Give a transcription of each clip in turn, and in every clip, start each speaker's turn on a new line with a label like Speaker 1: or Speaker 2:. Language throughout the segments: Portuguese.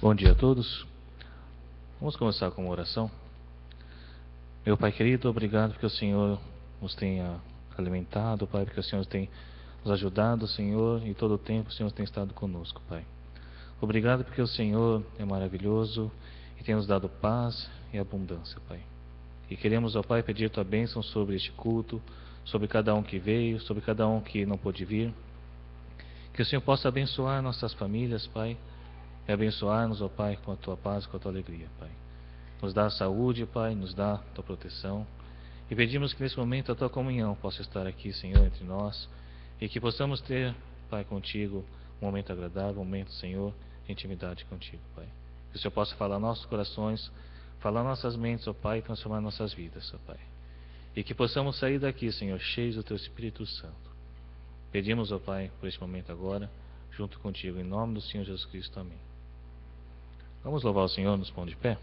Speaker 1: Bom dia a todos. Vamos começar com uma oração. Meu Pai querido, obrigado porque o Senhor nos tenha alimentado, Pai, porque o Senhor tem nos ajudado, Senhor, e todo o tempo o Senhor tem estado conosco, Pai. Obrigado porque o Senhor é maravilhoso e tem nos dado paz e abundância, Pai. E queremos, ó Pai, pedir Tua bênção sobre este culto, sobre cada um que veio, sobre cada um que não pôde vir. Que o Senhor possa abençoar nossas famílias, Pai, e abençoar-nos, ó Pai, com a Tua paz, com a Tua alegria, Pai. Nos dá saúde, Pai, nos dá Tua proteção. E pedimos que nesse momento a Tua comunhão possa estar aqui, Senhor, entre nós, e que possamos ter, Pai, contigo um momento agradável, um momento, Senhor, de intimidade contigo, Pai. Que o Senhor possa falar nossos corações, falar nossas mentes, ó Pai, e transformar nossas vidas, ó Pai. E que possamos sair daqui, Senhor, cheios do Teu Espírito Santo. Pedimos, ó Pai, por este momento agora, junto contigo, em nome do Senhor Jesus Cristo. Amém. Vamos louvar o Senhor, nos pondo de pé.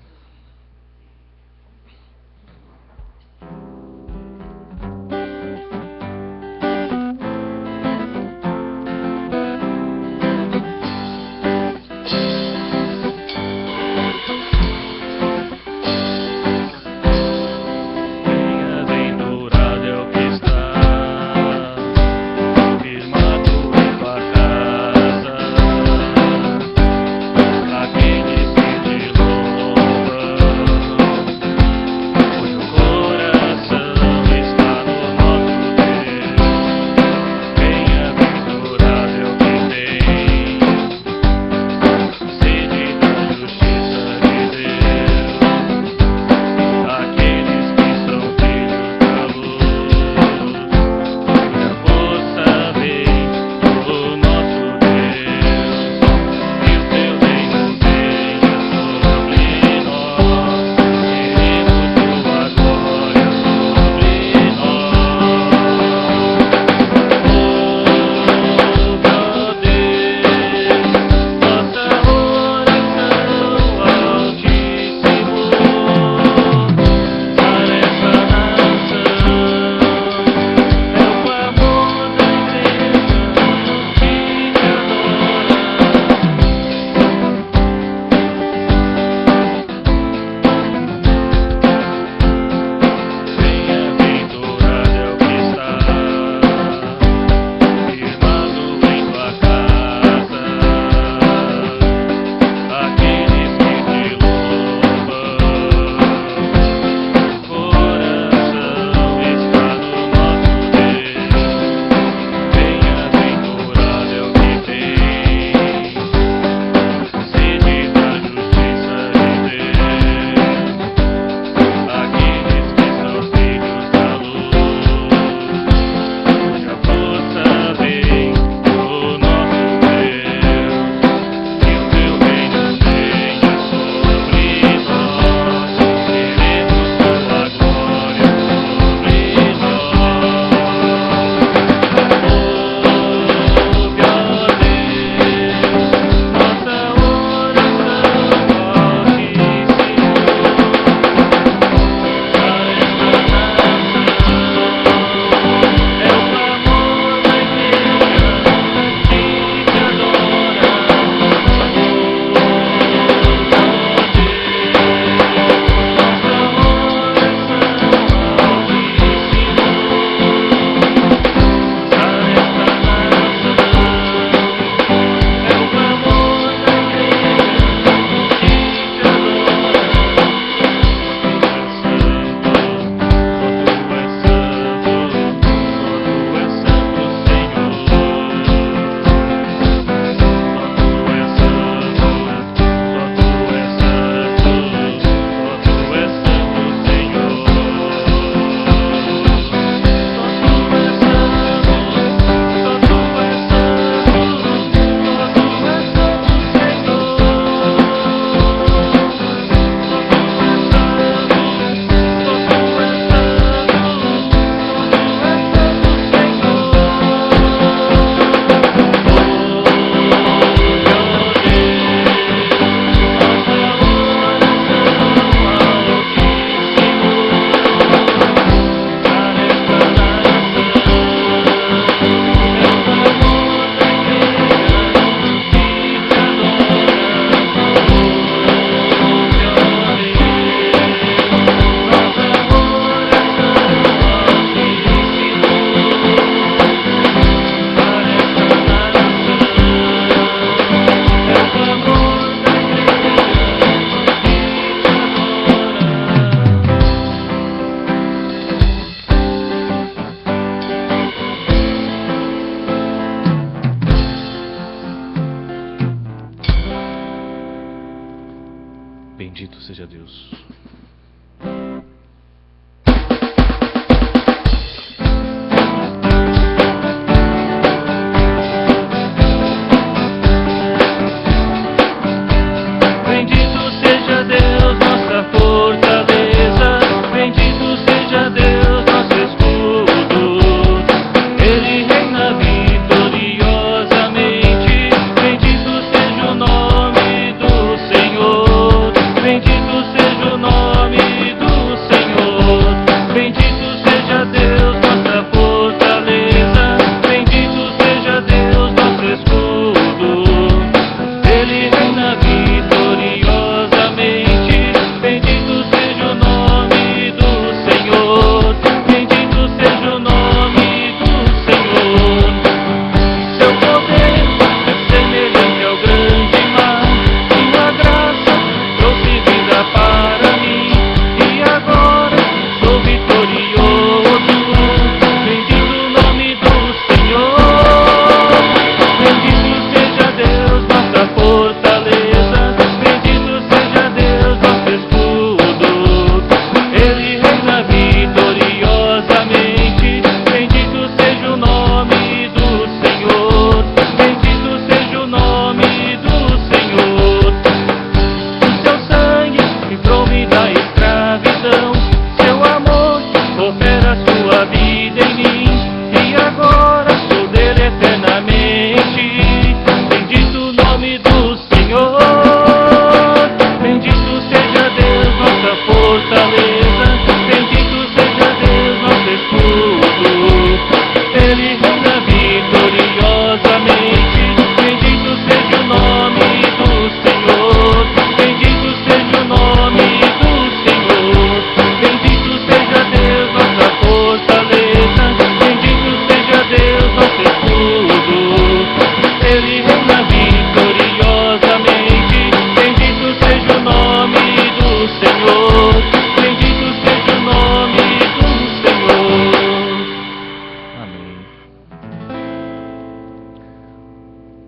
Speaker 2: Louvor.
Speaker 1: Bendito seja Deus.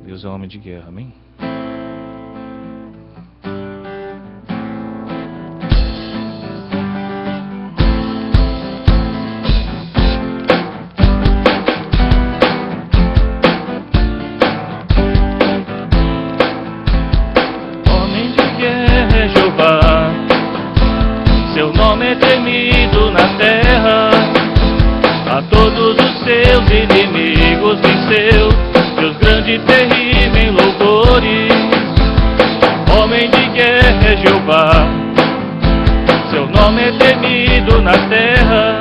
Speaker 1: Deus é homem de guerra, amém?
Speaker 2: Homem de guerra é Jeová, seu nome é temido na terra, a todos os seus inimigos venceu, Deus grande e terrível em louvores. Homem de guerra é Jeová, seu nome é temido na terra,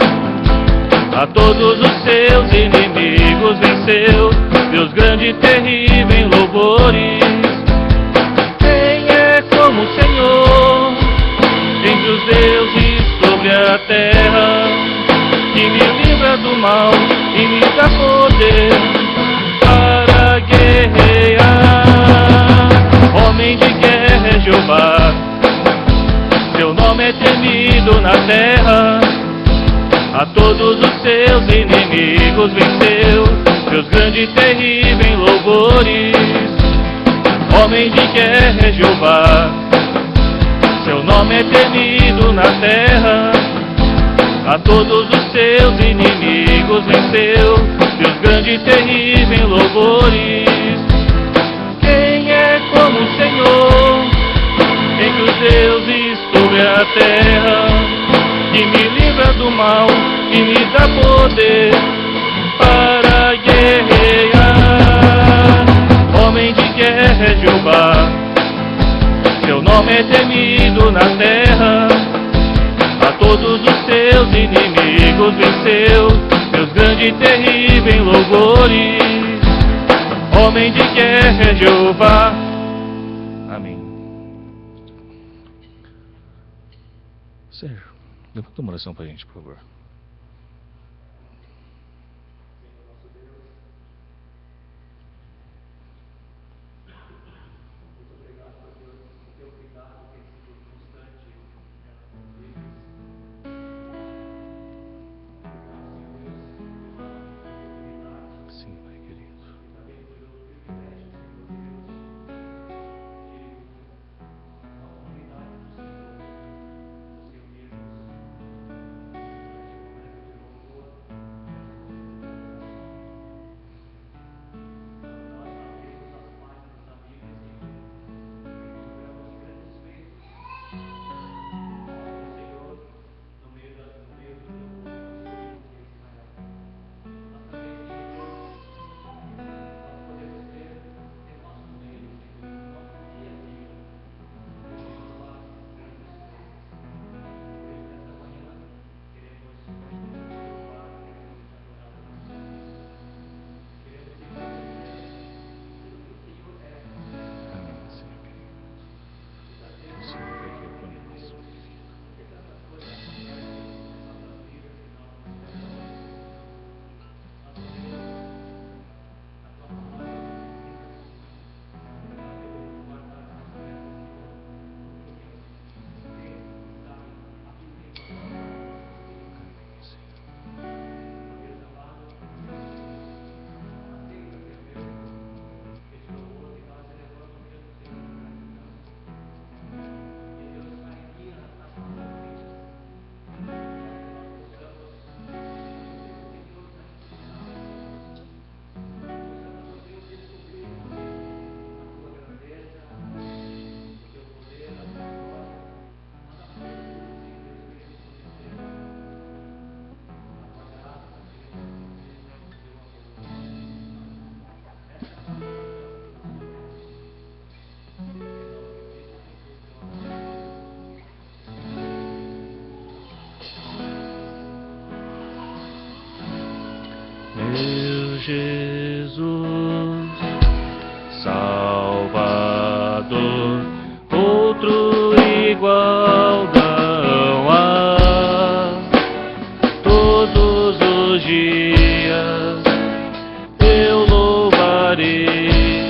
Speaker 2: a todos os seus inimigos venceu, Deus grande e terrível em louvores. Quem é como o Senhor, entre os deuses sobre a terra, que me livra do mal e me dá poder para guerrear. Homem de guerra é Jeová, seu nome é temido na terra, a todos os seus inimigos venceu, Deus grande e terrível em louvores. Homem de guerra é Jeová, seu nome é temido na terra, a todos os seus inimigos venceu, Deus grande e terrível em louvores. Quem é como o Senhor, entre os deuses sobre a terra, que me livra do mal e me dá poder para guerrear. Homem de guerra é Jeová, seu nome é temido na terra, a todos os seus inimigos venceu, Deus grande e terrível em louvores. Homem de guerra é Jeová.
Speaker 1: Amém. Sérgio, levanta uma oração para a gente, por favor. Sim, Pai querido.
Speaker 2: Meu Jesus, Salvador, outro igual não há. Todos os dias eu louvarei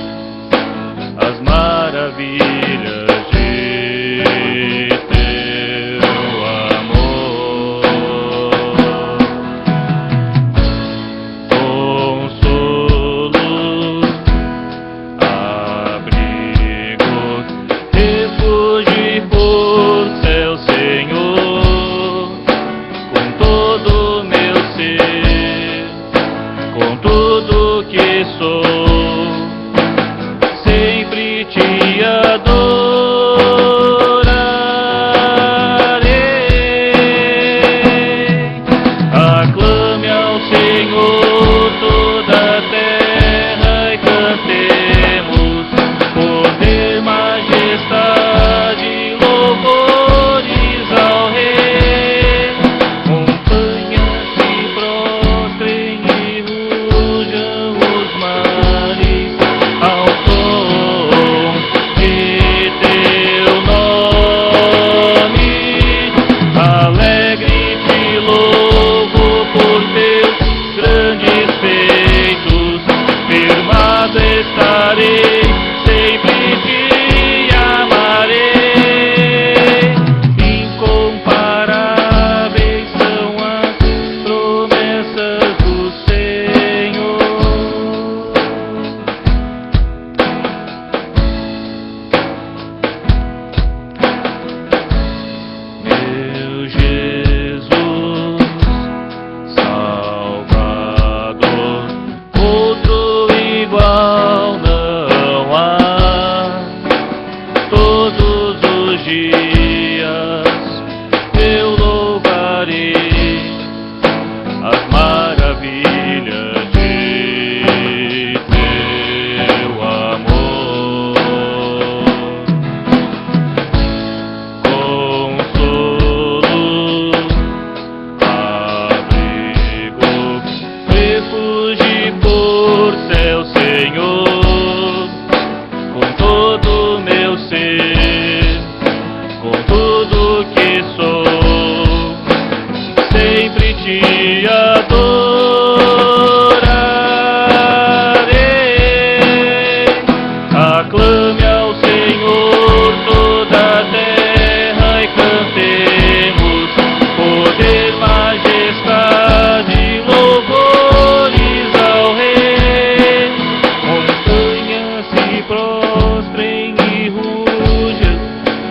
Speaker 2: as maravilhas de teu amor. Consolo, abrigo, refúgio por céu, Senhor, com todo meu ser, com tudo que sou, sempre te adorarei. Aclame ao Senhor toda a terra e cantemos poder, majestade, louvores ao Rei. Montanhas se prostrem e rujam os mares ao som de teu nome. Alegre te louvo por teus grandes feitos, firmado estarei, sempre te amarei. Incomparáveis são as promessas do Senhor. Meu Jesus, Salvador, outro igual não há. Todos os dias eu louvarei as maravilhas de teu amor. Consolo, abrigo, refúgio por céu, Senhor, com todo meu ser, com tudo que sou, sempre te adorarei. Aclame ao Senhor toda a terra e cantemos poder, majestade, louvores ao Rei. Montanhas se prostrem e rujam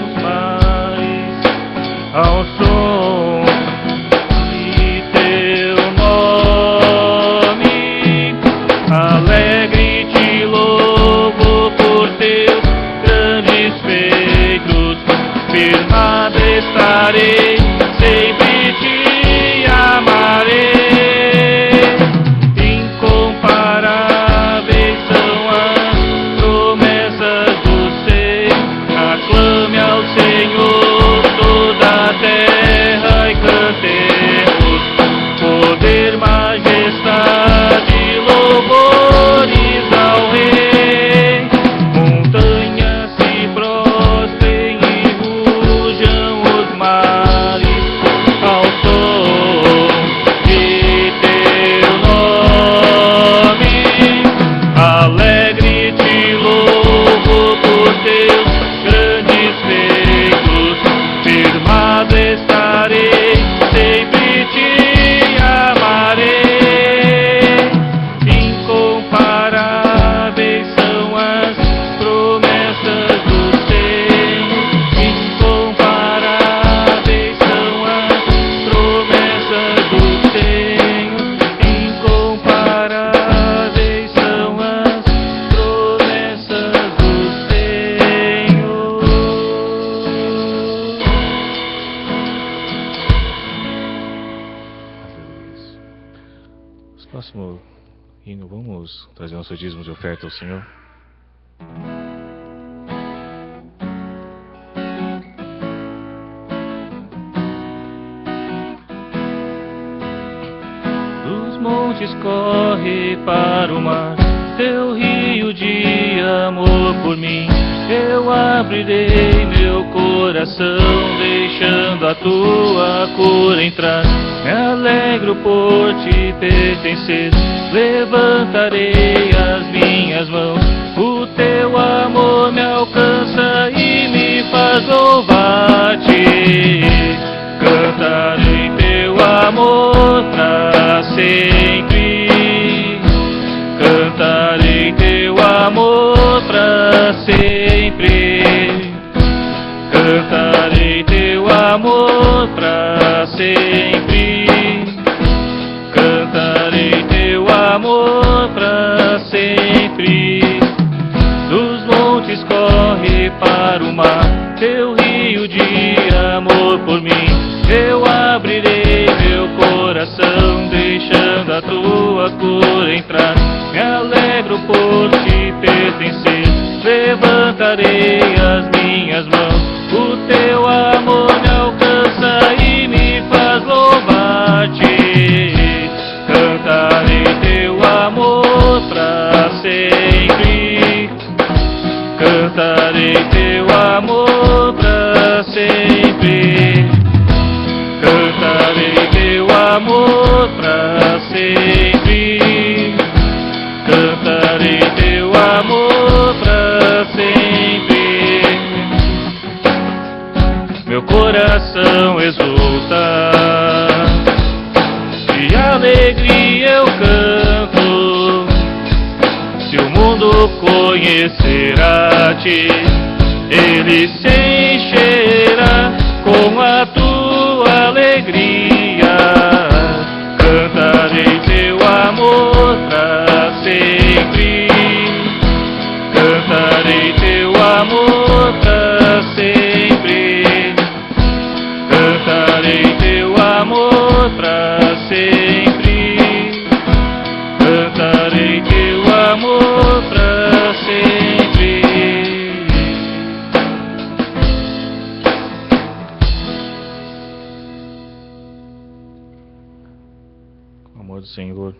Speaker 2: os mares ao som de teu nome. Alegre te louvo por teus grandes feitos, firmado estarei, sempre te amarei. Incomparáveis são as promessas do Senhor. Aclame ao Senhor toda a terra e cantemos poder, majestade, louvores ao Rei. Montanhas se prostrem e rujam os mares ao som de teu nome. Alegre te louvo por teus grandes feitos, firmado estarei, sempre te amarei. Incomparáveis são as promessas do Senhor. Incomparáveis são as promessas do Senhor. Incomparáveis são as promessas do Senhor.
Speaker 1: Próximo hino, vamos trazer nosso dízimo de oferta ao Senhor.
Speaker 2: Dos montes montes corre para o mar, teu rio de amor por mim. Eu abrirei meu coração, deixando a tua cura entrar. Me alegro por te pertencer, levantarei as minhas mãos. O teu amor me alcança e me faz louvar-te. Cantarei teu amor pra sempre. Cantarei teu amor pra sempre. Cantarei teu amor pra sempre. Cantarei teu amor pra sempre. Dos montes corre para o mar, teu rio de amor por mim. Eu abrirei meu coração, deixando a tua cura entrar. Me alegro por te pertencer, levantarei as minhas mãos. O teu amor me alcança e me faz louvar-te. Cantarei teu amor pra sempre. Cantarei teu amor pra sempre. Cantarei teu amor pra sempre. Cantarei teu amor pra sempre. Meu coração exulta, de alegria eu canto. Se o mundo conhecer a ti, ele se encherá com a tua alegria. Cantarei teu amor pra sempre. Cantarei teu amor pra sempre. Cantarei teu amor pra sempre. Cantarei teu amor pra sempre.
Speaker 1: O amor do Senhor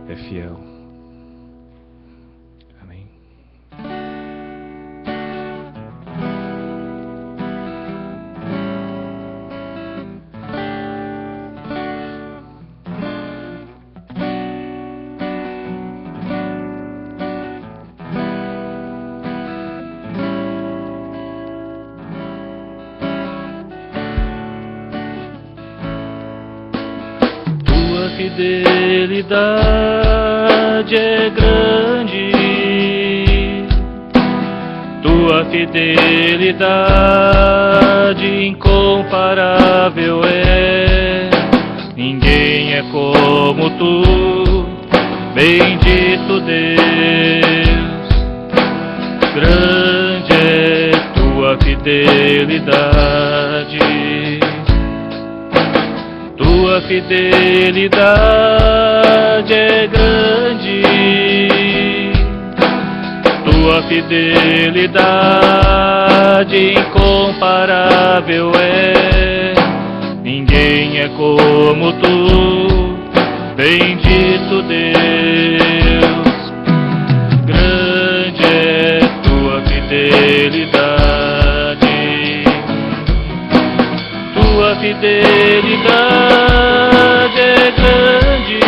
Speaker 1: é fiel. Amém.
Speaker 2: Fidelidade é grande, tua fidelidade incomparável é. Ninguém é como tu, bendito Deus. Grande é tua fidelidade. Tua fidelidade é grande, tua fidelidade incomparável é. Ninguém é como tu, bendito Deus. Grande é tua fidelidade. Tua fidelidade é grande,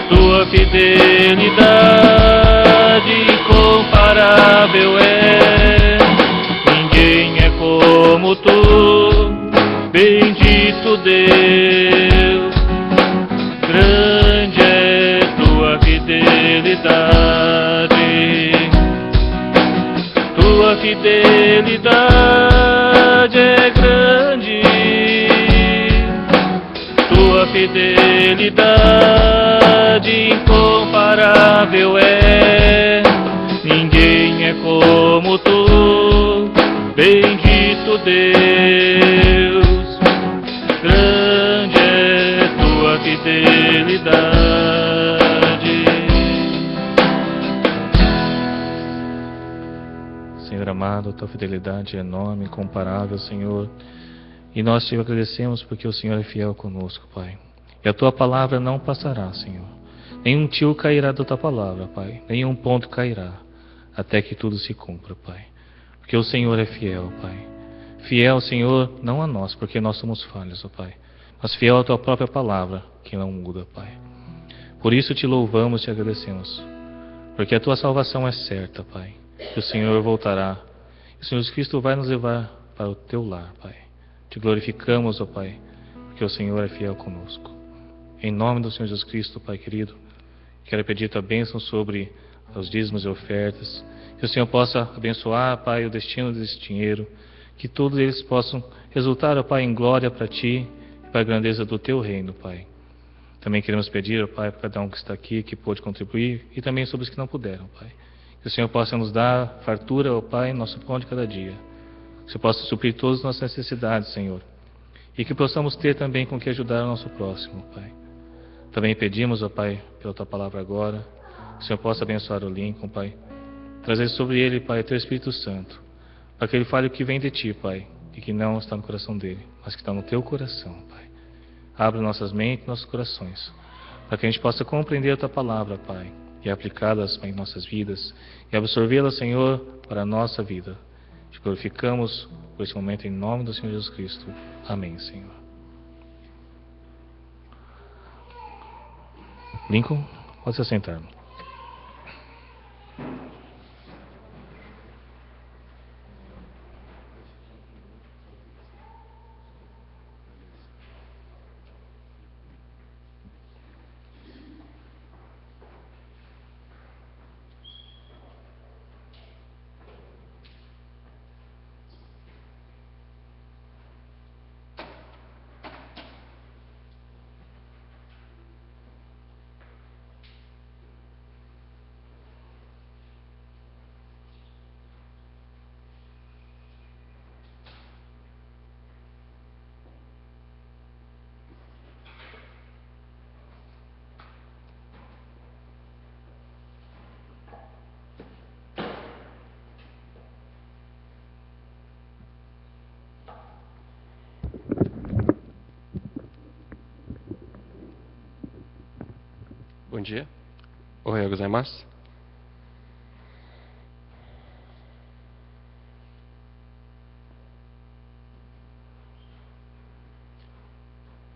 Speaker 2: tua fidelidade incomparável é. Ninguém é como tu, bendito Deus. Grande é tua fidelidade. Tua fidelidade é grande, tua fidelidade incomparável é. Ninguém é como tu, bendito Deus. Grande é tua fidelidade.
Speaker 1: Senhor amado, tua fidelidade é enorme, incomparável, Senhor. E nós te agradecemos porque o Senhor é fiel conosco, Pai. E a tua palavra não passará, Senhor. Nenhum tio cairá da tua palavra, Pai. Nenhum ponto cairá, até que tudo se cumpra, Pai. Porque o Senhor é fiel, Pai. Fiel, Senhor, não a nós, porque nós somos falhos, ó Pai, mas fiel à tua própria palavra, que não muda, Pai. Por isso te louvamos e te agradecemos, porque a tua salvação é certa, Pai. Que o Senhor voltará, e o Senhor Jesus Cristo vai nos levar para o teu lar, Pai. Te glorificamos, ó Pai, porque o Senhor é fiel conosco. Em nome do Senhor Jesus Cristo, Pai querido, quero pedir tua bênção sobre os dízimos e ofertas, que o Senhor possa abençoar, Pai, o destino desse dinheiro, que todos eles possam resultar, ó Pai, em glória para Ti e para a grandeza do Teu reino, Pai. Também queremos pedir, ó Pai, para cada um que está aqui, que pôde contribuir, e também sobre os que não puderam, Pai. Que o Senhor possa nos dar fartura, ó Pai, nosso pão de cada dia. Que o Senhor possa suprir todas as nossas necessidades, Senhor. E que possamos ter também com que ajudar o nosso próximo, Pai. Também pedimos, ó Pai, pela Tua palavra agora, que o Senhor possa abençoar o Lincoln, Pai. Trazer sobre ele, Pai, o Teu Espírito Santo, para que ele fale o que vem de Ti, Pai, e que não está no coração dele, mas que está no Teu coração, Pai. Abre nossas mentes e nossos corações, para que a gente possa compreender a Tua palavra, Pai, e aplicá-las em nossas vidas, e absorvê-las, Senhor, para a nossa vida. Te glorificamos por esse momento em nome do Senhor Jesus Cristo. Amém, Senhor. Lincoln, pode se assentar.
Speaker 3: Bom dia. Ohayou gozaimasu.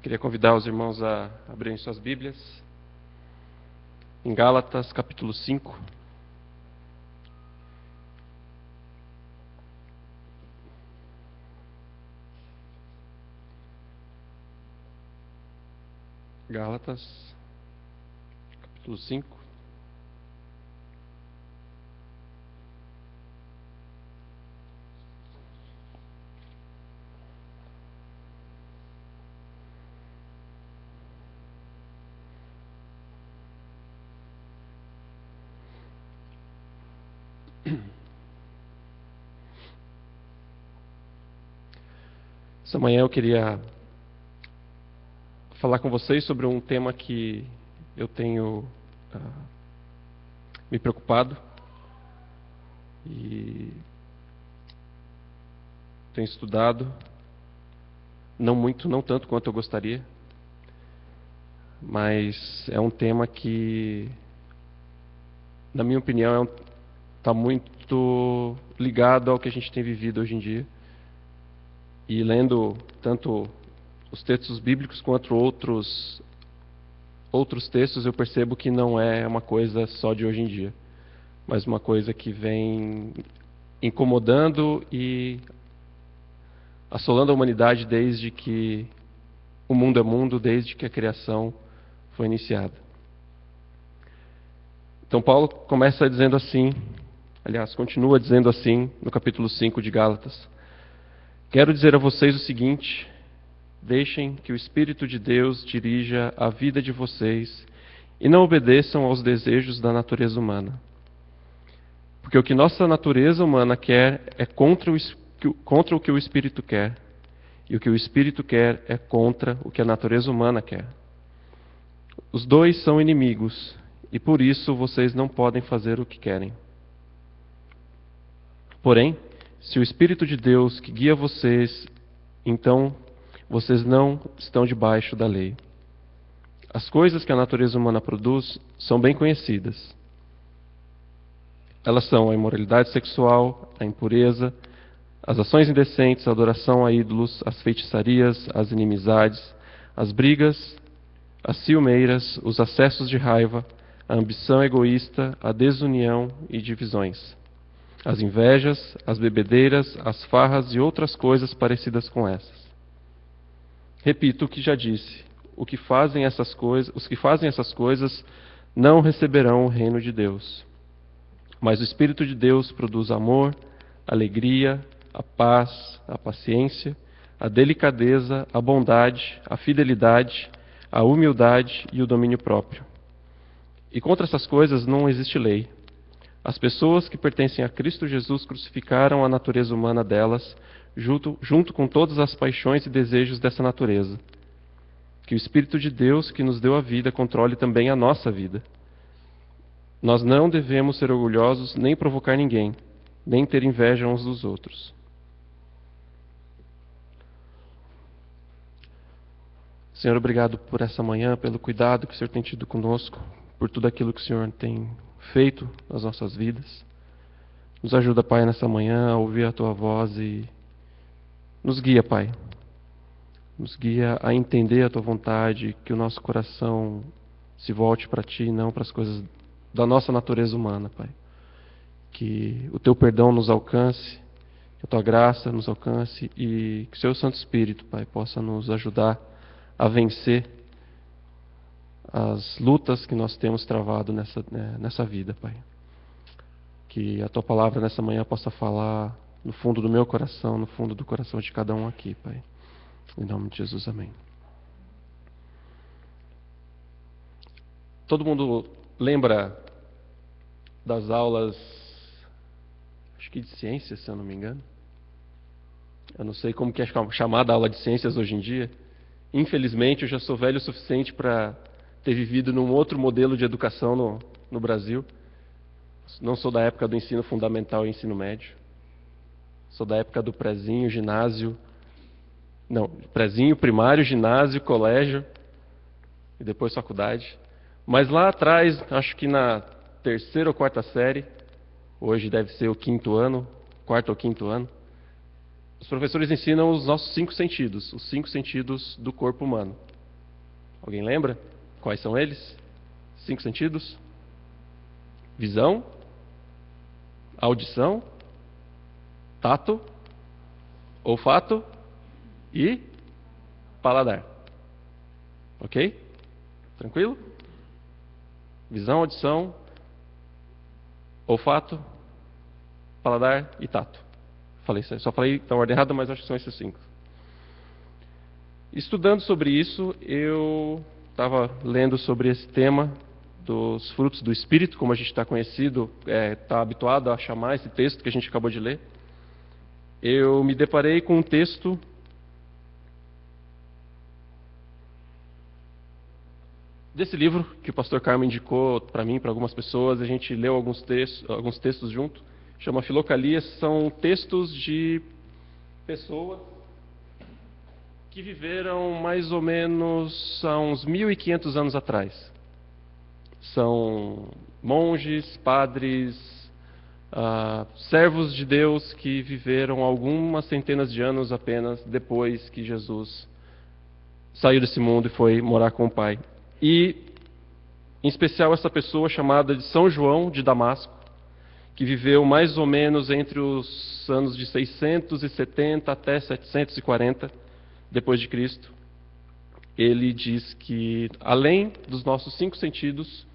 Speaker 3: Queria convidar os irmãos a abrirem suas Bíblias em Gálatas, capítulo 5. Gálatas, capítulo 5. Essa manhã eu queria falar com vocês sobre um tema que eu tenho me preocupado e tenho estudado, não tanto quanto eu gostaria, mas é um tema que, na minha opinião, está muito ligado ao que a gente tem vivido hoje em dia. E lendo tanto os textos bíblicos quanto outros textos, eu percebo que não é uma coisa só de hoje em dia, mas uma coisa que vem incomodando e assolando a humanidade desde que o mundo é mundo, desde que a criação foi iniciada. Então Paulo começa dizendo assim, aliás, continua dizendo assim no capítulo 5 de Gálatas: quero dizer a vocês o seguinte: deixem que o Espírito de Deus dirija a vida de vocês e não obedeçam aos desejos da natureza humana. Porque o que nossa natureza humana quer é contra o que o Espírito quer, e o que o Espírito quer é contra o que a natureza humana quer. Os dois são inimigos, e por isso vocês não podem fazer o que querem. Porém, se o Espírito de Deus que guia vocês, então vocês não estão debaixo da lei. As coisas que a natureza humana produz são bem conhecidas. Elas são a imoralidade sexual, a impureza, as ações indecentes, a adoração a ídolos, as feitiçarias, as inimizades, as brigas, as ciumeiras, os acessos de raiva, a ambição egoísta, a desunião e divisões, as invejas, as bebedeiras, as farras e outras coisas parecidas com essas. Repito o que já disse: os que fazem essas coisas não receberão o reino de Deus. Mas o Espírito de Deus produz amor, alegria, a paz, a paciência, a delicadeza, a bondade, a fidelidade, a humildade e o domínio próprio. E contra essas coisas não existe lei. As pessoas que pertencem a Cristo Jesus crucificaram a natureza humana delas, junto com todas as paixões e desejos dessa natureza. Que o Espírito de Deus, que nos deu a vida, controle também a nossa vida. Nós não devemos ser orgulhosos, nem provocar ninguém, nem ter inveja uns dos outros. Senhor, obrigado por essa manhã, pelo cuidado que o Senhor tem tido conosco, por tudo aquilo que o Senhor tem feito nas nossas vidas. Nos ajuda, Pai, nessa manhã a ouvir a Tua voz e nos guia, Pai. Nos guia a entender a Tua vontade, que o nosso coração se volte para Ti, não para as coisas da nossa natureza humana, Pai. Que o Teu perdão nos alcance, que a Tua graça nos alcance e que o Seu Santo Espírito, Pai, possa nos ajudar a vencer as lutas que nós temos travado nessa vida, Pai. Que a Tua palavra nessa manhã possa falar no fundo do meu coração, no fundo do coração de cada um aqui, Pai. Em nome de Jesus, amém. Todo mundo lembra das aulas, acho que de ciências, se eu não me engano? Eu não sei como que é chamada a aula de ciências hoje em dia. Infelizmente, eu já sou velho o suficiente para ter vivido num outro modelo de educação no Brasil. Não sou da época do ensino fundamental e ensino médio. Sou da época do prezinho, ginásio. Não, prezinho, primário, ginásio, colégio e depois faculdade. Mas lá atrás, acho que na 3ª ou 4ª série, hoje deve ser o 5º ano, 4º ou 5º ano, os professores ensinam os nossos 5 sentidos, os 5 sentidos do corpo humano. Alguém lembra? Quais são eles? 5 sentidos? Visão, audição, tato, olfato e paladar. Ok? Tranquilo? Visão, audição, olfato, paladar e tato. Só falei a ordem errada, mas acho que são esses 5. Estudando sobre isso, eu estava lendo sobre esse tema dos frutos do Espírito, como a gente está está habituado a chamar esse texto que a gente acabou de ler. Eu me deparei com um texto desse livro que o pastor Carmen indicou para mim, para algumas pessoas. A gente leu alguns textos junto. Chama Filocalias. São textos de pessoas que viveram mais ou menos há uns 1.500 anos atrás. São monges, padres, servos de Deus que viveram algumas centenas de anos apenas depois que Jesus saiu desse mundo e foi morar com o Pai. E, em especial, essa pessoa chamada de São João de Damasco, que viveu mais ou menos entre os anos de 670 até 740 depois de Cristo. Ele diz que, além dos nossos 5 sentidos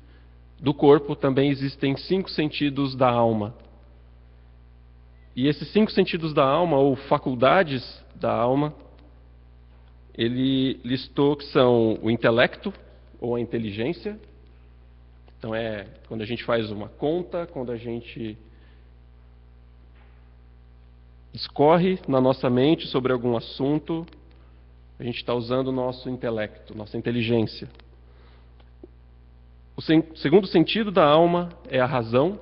Speaker 3: do corpo, também existem 5 sentidos da alma. E esses 5 sentidos da alma, ou faculdades da alma, ele listou que são o intelecto, ou a inteligência. Então quando a gente faz uma conta, quando a gente discorre na nossa mente sobre algum assunto, a gente está usando o nosso intelecto, nossa inteligência. O segundo sentido da alma é a razão.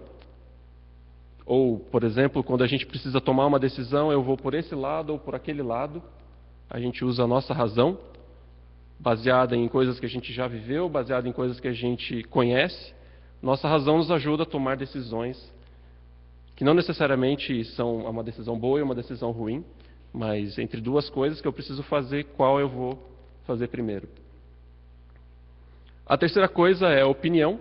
Speaker 3: Ou, por exemplo, quando a gente precisa tomar uma decisão, eu vou por esse lado ou por aquele lado. a gente usa a nossa razão, baseada em coisas que a gente já viveu, baseada em coisas que a gente conhece. Nossa razão nos ajuda a tomar decisões que não necessariamente são uma decisão boa e uma decisão ruim, mas entre duas coisas que eu preciso fazer, qual eu vou fazer primeiro. A terceira coisa é a opinião.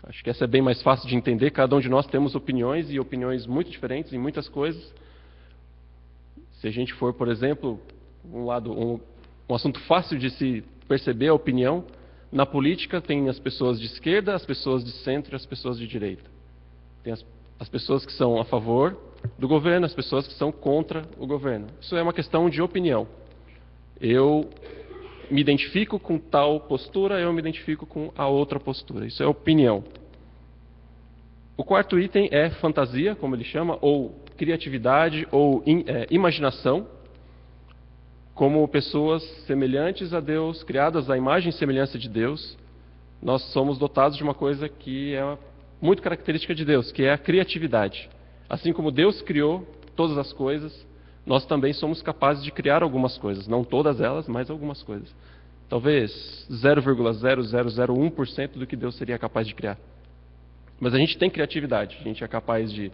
Speaker 3: Acho que essa é bem mais fácil de entender. Cada um de nós temos opiniões, e opiniões muito diferentes em muitas coisas. Se a gente for, por exemplo, um assunto fácil de se perceber a opinião, na política tem as pessoas de esquerda, as pessoas de centro e as pessoas de direita. Tem as pessoas que são a favor do governo, as pessoas que são contra o governo. Isso é uma questão de opinião. Eu me identifico com tal postura, eu me identifico com a outra postura. Isso é opinião. O quarto item é fantasia, como ele chama, ou criatividade, ou imaginação. Como pessoas semelhantes a Deus, criadas à imagem e semelhança de Deus, nós somos dotados de uma coisa que é muito característica de Deus, que é a criatividade. Assim como Deus criou todas as coisas, nós também somos capazes de criar algumas coisas. Não todas elas, mas algumas coisas. Talvez 0,0001% do que Deus seria capaz de criar. Mas a gente tem criatividade. A gente é capaz de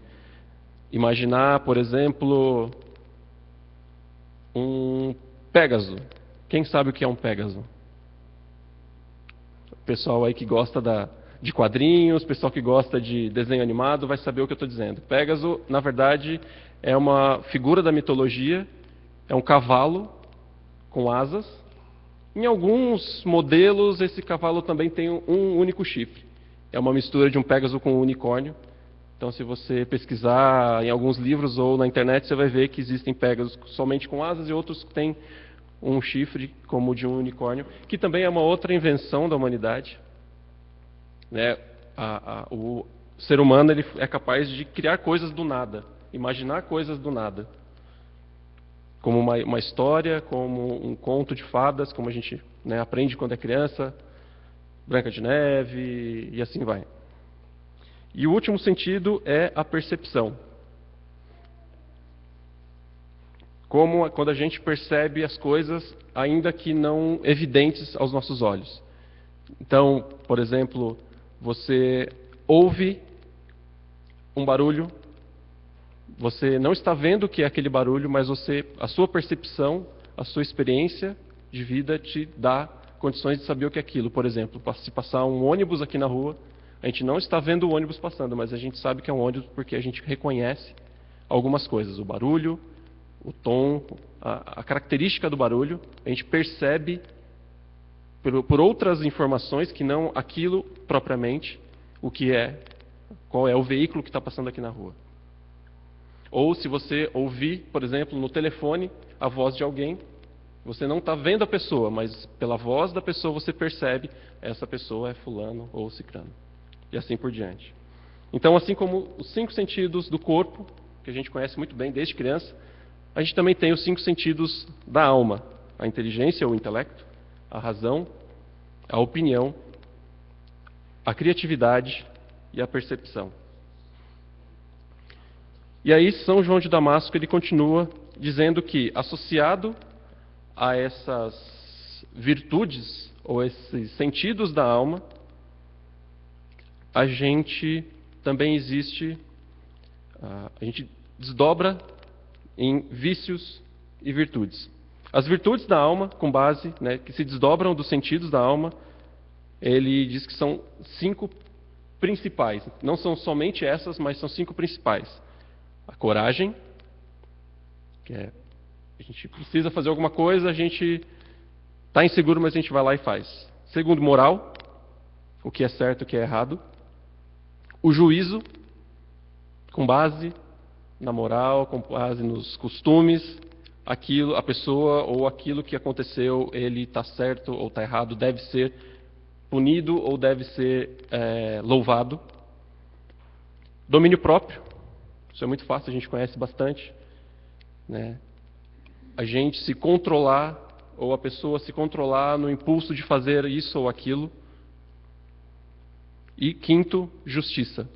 Speaker 3: imaginar, por exemplo, um Pégaso. Quem sabe o que é um Pégaso? O pessoal aí que gosta de quadrinhos, o pessoal que gosta de desenho animado vai saber o que eu estou dizendo. Pégaso, na verdade, é uma figura da mitologia, é um cavalo com asas. Em alguns modelos, esse cavalo também tem um único chifre. É uma mistura de um Pégaso com um unicórnio. Então, se você pesquisar em alguns livros ou na internet, você vai ver que existem Pégasos somente com asas e outros que têm um chifre como o de um unicórnio, que também é uma outra invenção da humanidade. Né? O ser humano ele é capaz de criar coisas do nada, imaginar coisas do nada. Como uma história, como um conto de fadas, como a gente aprende quando é criança, Branca de Neve e assim vai. E o último sentido é a percepção. Como quando a gente percebe as coisas, ainda que não evidentes aos nossos olhos. Então, por exemplo, você ouve um barulho, você não está vendo o que é aquele barulho, mas a sua percepção, a sua experiência de vida te dá condições de saber o que é aquilo. Por exemplo, se passar um ônibus aqui na rua, a gente não está vendo o ônibus passando, mas a gente sabe que é um ônibus porque a gente reconhece algumas coisas. O barulho, o tom, a característica do barulho, a gente percebe por outras informações que não aquilo propriamente, qual é o veículo que está passando aqui na rua. Ou se você ouvir, por exemplo, no telefone, a voz de alguém, você não está vendo a pessoa, mas pela voz da pessoa você percebe essa pessoa é fulano ou cicrano. E assim por diante. Então, assim como os 5 sentidos do corpo, que a gente conhece muito bem desde criança, a gente também tem os 5 sentidos da alma. A inteligência, o intelecto, a razão, a opinião, a criatividade e a percepção. E aí São João de Damasco ele continua dizendo que, associado a essas virtudes ou esses sentidos da alma, a gente também a gente desdobra em vícios e virtudes. As virtudes da alma, com base, que se desdobram dos sentidos da alma, ele diz que são 5 principais. Não são somente essas, mas são 5 principais. A coragem, que é a gente precisa fazer alguma coisa, a gente está inseguro, mas a gente vai lá e faz. Segundo, moral, o que é certo e o que é errado. O juízo, com base na moral, com base nos costumes, a pessoa ou aquilo que aconteceu, ele está certo ou está errado, deve ser punido ou deve ser louvado. Domínio próprio, isso é muito fácil, a gente conhece bastante. A gente se controlar, ou a pessoa se controlar no impulso de fazer isso ou aquilo. E quinto, justiça.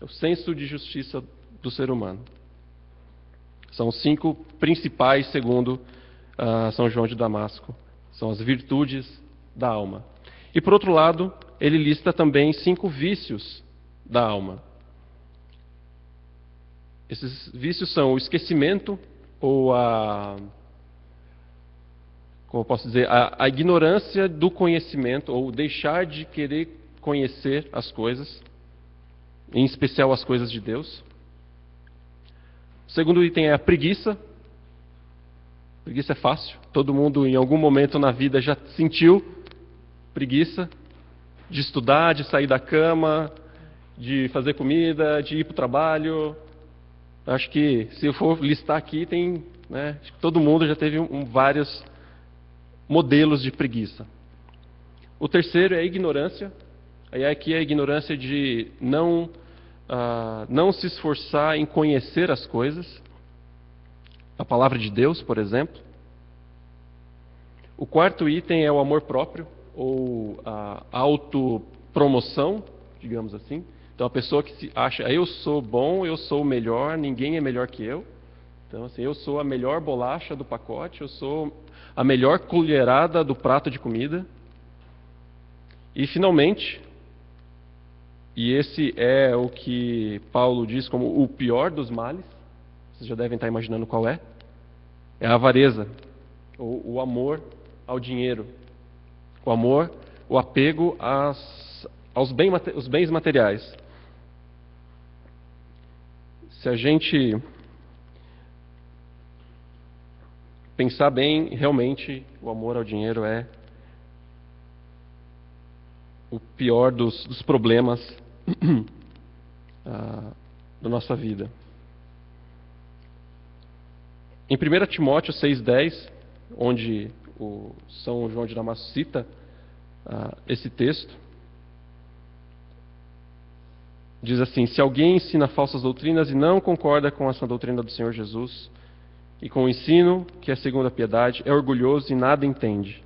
Speaker 3: É o senso de justiça do ser humano. São 5 principais, segundo São João de Damasco. São as virtudes da alma. E por outro lado, ele lista também 5 vícios da alma. Esses vícios são o esquecimento, ou como eu posso dizer, a ignorância do conhecimento, ou deixar de querer conhecer as coisas, em especial as coisas de Deus. O segundo item é a preguiça. Preguiça é fácil. Todo mundo em algum momento na vida já sentiu preguiça de estudar, de sair da cama, de fazer comida, de ir para o trabalho. Acho que se eu for listar aqui, tem, né, acho que todo mundo já teve vários modelos de preguiça. O terceiro é a ignorância. Aí aqui é a ignorância de não se esforçar em conhecer as coisas. A palavra de Deus, por exemplo. O quarto item é o amor próprio, ou a autopromoção, digamos assim. Então, a pessoa que se acha, eu sou bom, eu sou o melhor, ninguém é melhor que eu. Então, assim, eu sou a melhor bolacha do pacote, eu sou a melhor colherada do prato de comida. E, finalmente, e esse é o que Paulo diz como o pior dos males, vocês já devem estar imaginando qual é a avareza, ou o amor ao dinheiro. O amor, o apego aos bens materiais. Se a gente pensar bem, realmente o amor ao dinheiro é o pior dos problemas da nossa vida. Em 1 Timóteo 6,10, onde o São João de Damasco cita esse texto, diz assim: se alguém ensina falsas doutrinas e não concorda com a sã doutrina do Senhor Jesus e com o ensino que é segundo a piedade, é orgulhoso e nada entende.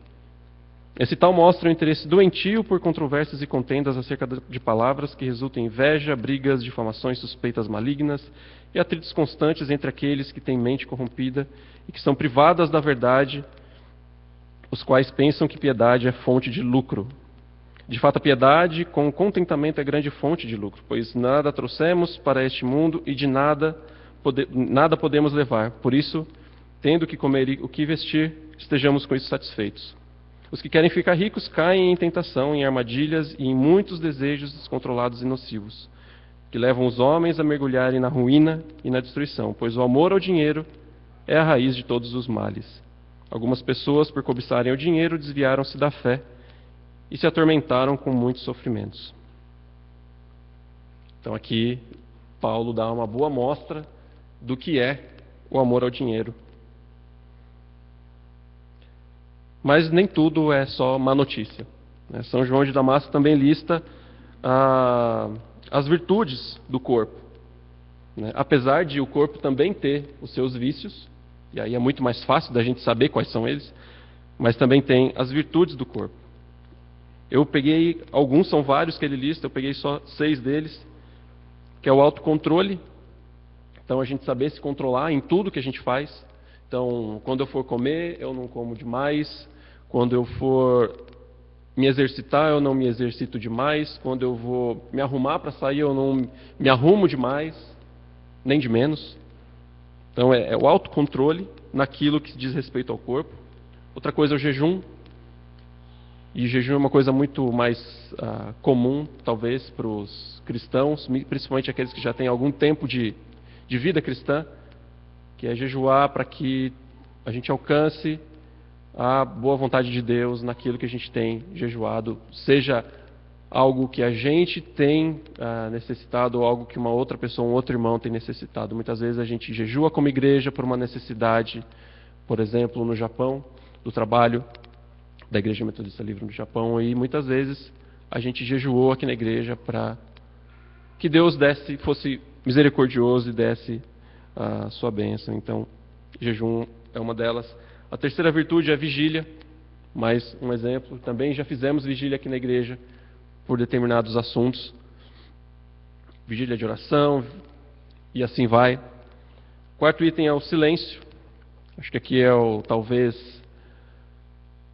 Speaker 3: Esse tal mostra o interesse doentio por controvérsias e contendas acerca de palavras que resultam em inveja, brigas, difamações, suspeitas malignas e atritos constantes entre aqueles que têm mente corrompida e que são privadas da verdade, os quais pensam que piedade é fonte de lucro. De fato, a piedade com contentamento é grande fonte de lucro, pois nada trouxemos para este mundo e de nada podemos levar. Por isso, tendo o que comer e o que vestir, estejamos com isso satisfeitos. Os que querem ficar ricos caem em tentação, em armadilhas e em muitos desejos descontrolados e nocivos, que levam os homens a mergulharem na ruína e na destruição, pois o amor ao dinheiro é a raiz de todos os males. Algumas pessoas, por cobiçarem o dinheiro, desviaram-se da fé e se atormentaram com muitos sofrimentos. Então aqui Paulo dá uma boa mostra do que é o amor ao dinheiro. Mas nem tudo é só má notícia. São João de Damasco também lista as virtudes do corpo. Apesar de o corpo também ter os seus vícios, e aí é muito mais fácil da gente saber quais são eles, mas também tem as virtudes do corpo. Eu peguei, alguns são vários que ele lista, eu peguei só 6 deles, que é o autocontrole. Então a gente saber se controlar em tudo que a gente faz. Então, quando eu for comer, eu não como demais. Quando eu for me exercitar, eu não me exercito demais. Quando eu vou me arrumar para sair, eu não me arrumo demais, nem de menos. Então, é o autocontrole naquilo que diz respeito ao corpo. Outra coisa é o jejum. E jejum é uma coisa muito mais comum, talvez, para os cristãos, principalmente aqueles que já têm algum tempo de vida cristã, que é jejuar para que a gente alcance a boa vontade de Deus naquilo que a gente tem jejuado, seja algo que a gente tem necessitado ou algo que uma outra pessoa, um outro irmão tem necessitado. Muitas vezes a gente jejua como igreja por uma necessidade, por exemplo, no Japão, do trabalho da Igreja Metodista Livre no Japão, e muitas vezes a gente jejuou aqui na igreja para que Deus fosse misericordioso e desse a sua bênção. Então, jejum é uma delas. A terceira virtude é a vigília, mais um exemplo. Também já fizemos vigília aqui na igreja por determinados assuntos. Vigília de oração, e assim vai. quarto item é o silêncio. Acho que aqui é talvez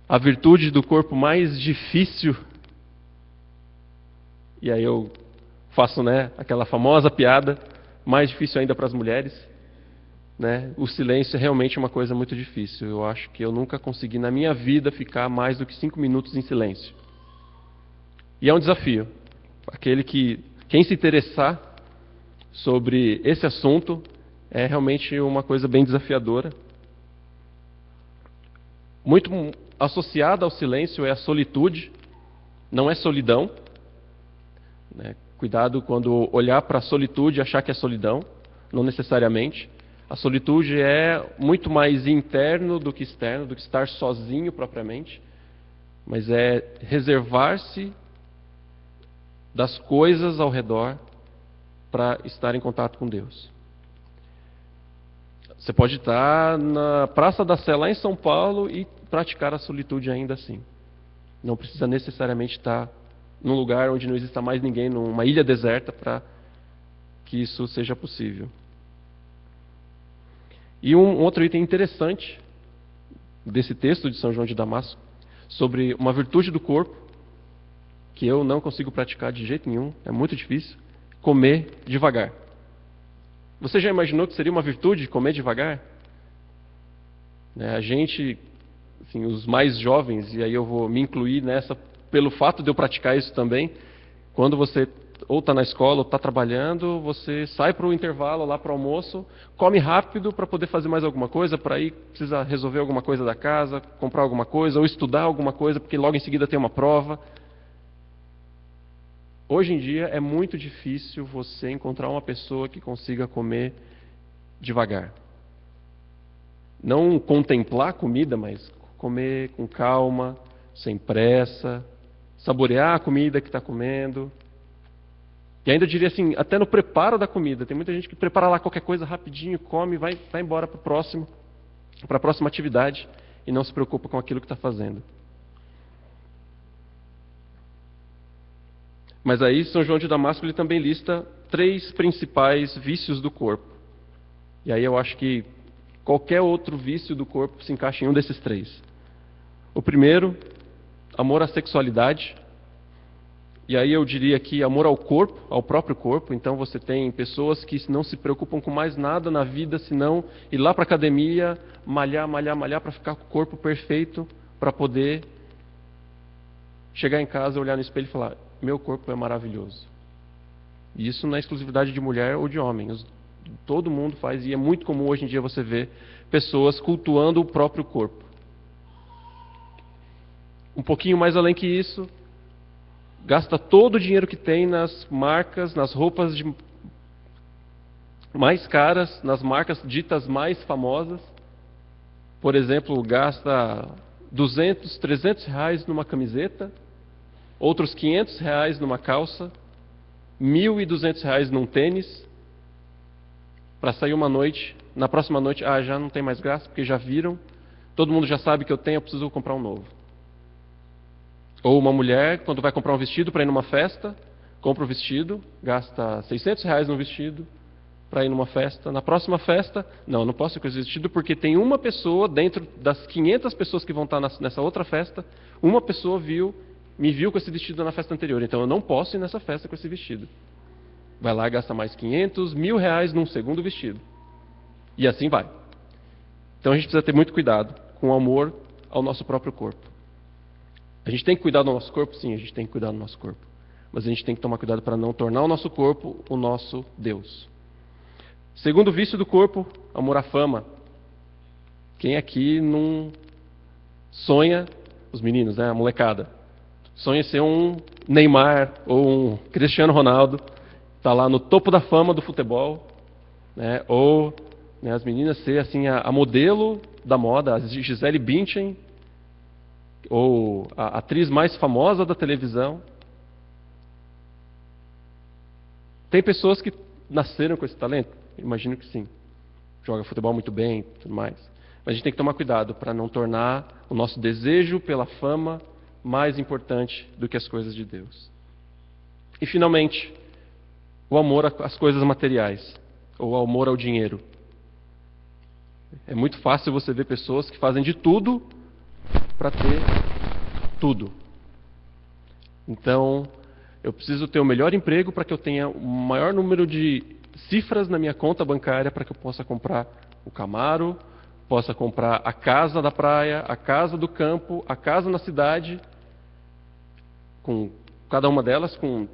Speaker 3: a virtude do corpo mais difícil. E aí eu faço, aquela famosa piada, mais difícil ainda para as mulheres. O silêncio é realmente uma coisa muito difícil. Eu acho que eu nunca consegui na minha vida ficar mais do que 5 minutos em silêncio. E é um desafio. Quem se interessar sobre esse assunto é realmente uma coisa bem desafiadora. Muito associada ao silêncio é a solitude, não é solidão. Cuidado quando olhar para a solitude e achar que é solidão, não necessariamente. A solitude é muito mais interno do que externo, do que estar sozinho propriamente, mas é reservar-se das coisas ao redor para estar em contato com Deus. Você pode estar na Praça da Sé, lá em São Paulo, e praticar a solitude ainda assim. Não precisa necessariamente estar num lugar onde não exista mais ninguém, numa ilha deserta, para que isso seja possível. E um outro item interessante desse texto de São João de Damasco, sobre uma virtude do corpo, que eu não consigo praticar de jeito nenhum, é muito difícil, comer devagar. Você já imaginou que seria uma virtude comer devagar? A gente, assim, os mais jovens, e aí eu vou me incluir nessa, pelo fato de eu praticar isso também, quando você ou está na escola ou está trabalhando, você sai para o intervalo, lá para o almoço, come rápido para poder fazer mais alguma coisa, para ir precisar resolver alguma coisa da casa, comprar alguma coisa, ou estudar alguma coisa, porque logo em seguida tem uma prova. Hoje em dia é muito difícil você encontrar uma pessoa que consiga comer devagar. Não contemplar a comida, mas comer com calma, sem pressa, saborear a comida que está comendo. E ainda diria assim, até no preparo da comida. Tem muita gente que prepara lá qualquer coisa rapidinho, come e vai embora para a próxima atividade, e não se preocupa com aquilo que está fazendo. Mas aí São João de Damasco ele também lista 3 principais vícios do corpo. E aí eu acho que qualquer outro vício do corpo se encaixa em um desses 3. O primeiro, amor à sexualidade. E aí eu diria que amor ao corpo, ao próprio corpo. Então você tem pessoas que não se preocupam com mais nada na vida, senão ir lá para a academia, malhar para ficar com o corpo perfeito, para poder chegar em casa, olhar no espelho e falar: meu corpo é maravilhoso. E isso não é exclusividade de mulher ou de homem. Todo mundo faz, e é muito comum hoje em dia você ver pessoas cultuando o próprio corpo. Um pouquinho mais além que isso, gasta todo o dinheiro que tem nas marcas, nas roupas mais caras, nas marcas ditas mais famosas. Por exemplo, gasta 200, 300 reais numa camiseta, outros 500 reais numa calça, 1.200 reais num tênis, para sair uma noite. Na próxima noite, já não tem mais graça, porque já viram, todo mundo já sabe que eu tenho, eu preciso comprar um novo. Ou uma mulher, quando vai comprar um vestido para ir numa festa, compra o vestido, gasta 600 reais no vestido para ir numa festa. Na próxima festa, não posso ir com esse vestido porque tem uma pessoa, dentro das 500 pessoas que vão estar nessa outra festa, uma pessoa me viu com esse vestido na festa anterior, então eu não posso ir nessa festa com esse vestido. Vai lá e gasta mais 500, 1.000 reais num segundo vestido. E assim vai. Então a gente precisa ter muito cuidado com o amor ao nosso próprio corpo. A gente tem que cuidar do nosso corpo? Sim, a gente tem que cuidar do nosso corpo. Mas a gente tem que tomar cuidado para não tornar o nosso corpo o nosso Deus. Segundo vício do corpo, amor à fama. Quem aqui não sonha, os meninos, a molecada, sonha ser um Neymar ou um Cristiano Ronaldo, está lá no topo da fama do futebol, ou as meninas ser assim a modelo da moda, a Gisele Bündchen, ou a atriz mais famosa da televisão. Tem pessoas que nasceram com esse talento? Imagino que sim. Joga futebol muito bem, tudo mais. Mas a gente tem que tomar cuidado para não tornar o nosso desejo pela fama mais importante do que as coisas de Deus. E finalmente, o amor às coisas materiais, ou o amor ao dinheiro. É muito fácil você ver pessoas que fazem de tudo para ter tudo. Então, eu preciso ter o melhor emprego para que eu tenha o maior número de cifras na minha conta bancária para que eu possa comprar o Camaro, possa comprar a casa da praia, a casa do campo, a casa na cidade, com cada uma delas com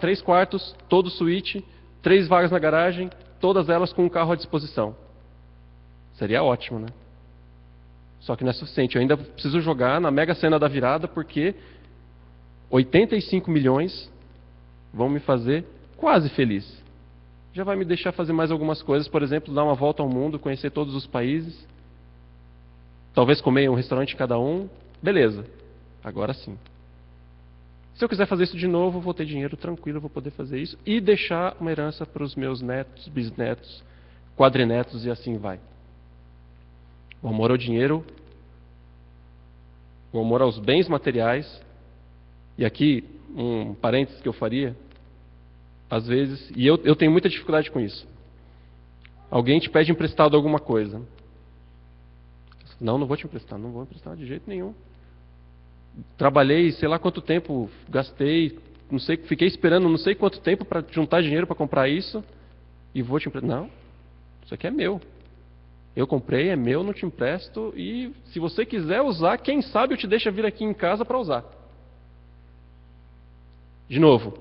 Speaker 3: 3 quartos, todo suíte, 3 vagas na garagem, todas elas com um carro à disposição. Seria ótimo, né? Só que não é suficiente. Eu ainda preciso jogar na Mega Sena da virada, porque 85 milhões vão me fazer quase feliz. Já vai me deixar fazer mais algumas coisas, por exemplo, dar uma volta ao mundo, conhecer todos os países, talvez comer em um restaurante cada um. Beleza, agora sim. Se eu quiser fazer isso de novo, vou ter dinheiro tranquilo, vou poder fazer isso e deixar uma herança para os meus netos, bisnetos, quadrinetos e assim vai. O amor ao dinheiro, o amor aos bens materiais, e aqui um parênteses que eu faria, às vezes, e eu tenho muita dificuldade com isso. Alguém te pede emprestado alguma coisa. Não vou te emprestar, não vou emprestar de jeito nenhum. Trabalhei, sei lá quanto tempo, gastei, não sei, fiquei esperando não sei quanto tempo para juntar dinheiro para comprar isso, e vou te emprestar. Não, isso aqui é meu. Eu comprei, é meu, não te empresto, e se você quiser usar, quem sabe eu te deixo vir aqui em casa para usar. De novo,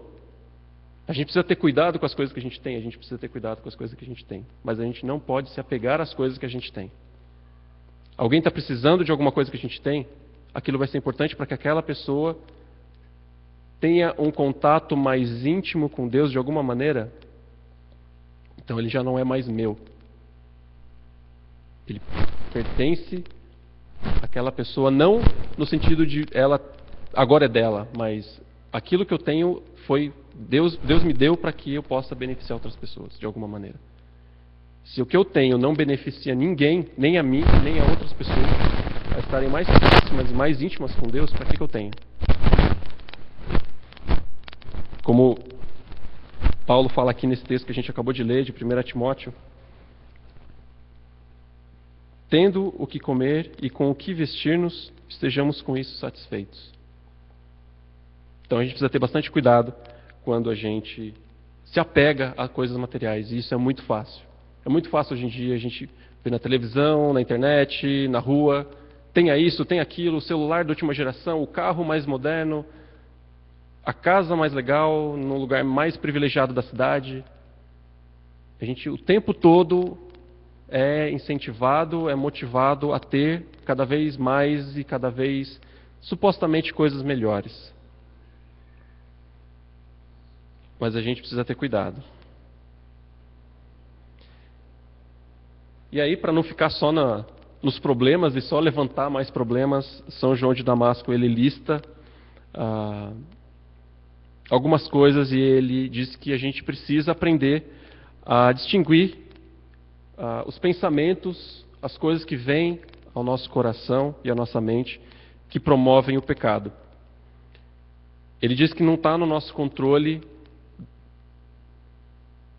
Speaker 3: a gente precisa ter cuidado com as coisas que a gente tem, a gente precisa ter cuidado com as coisas que a gente tem, mas a gente não pode se apegar às coisas que a gente tem. Alguém está precisando de alguma coisa que a gente tem, aquilo vai ser importante para que aquela pessoa tenha um contato mais íntimo com Deus de alguma maneira, então ele já não é mais meu. Ele pertence àquela pessoa, não no sentido de ela agora é dela, mas aquilo que eu tenho foi Deus me deu para que eu possa beneficiar outras pessoas de alguma maneira. Se o que eu tenho não beneficia ninguém, nem a mim, nem a outras pessoas, a estarem mais próximas e mais íntimas com Deus, para que eu tenho? Como Paulo fala aqui nesse texto que a gente acabou de ler, de 1 Timóteo, tendo o que comer e com o que vestir-nos, estejamos com isso satisfeitos. Então a gente precisa ter bastante cuidado quando a gente se apega a coisas materiais, e isso é muito fácil. É muito fácil hoje em dia, a gente vê na televisão, na internet, na rua, tenha isso, tem aquilo, o celular da última geração, o carro mais moderno, a casa mais legal, no lugar mais privilegiado da cidade. A gente o tempo todo é incentivado, é motivado a ter cada vez mais e cada vez supostamente coisas melhores. Mas a gente precisa ter cuidado. E aí, para não ficar só nos problemas e só levantar mais problemas, São João de Damasco ele lista algumas coisas e ele diz que a gente precisa aprender a distinguir os pensamentos, as coisas que vêm ao nosso coração e à nossa mente que promovem o pecado. Ele diz que não está no nosso controle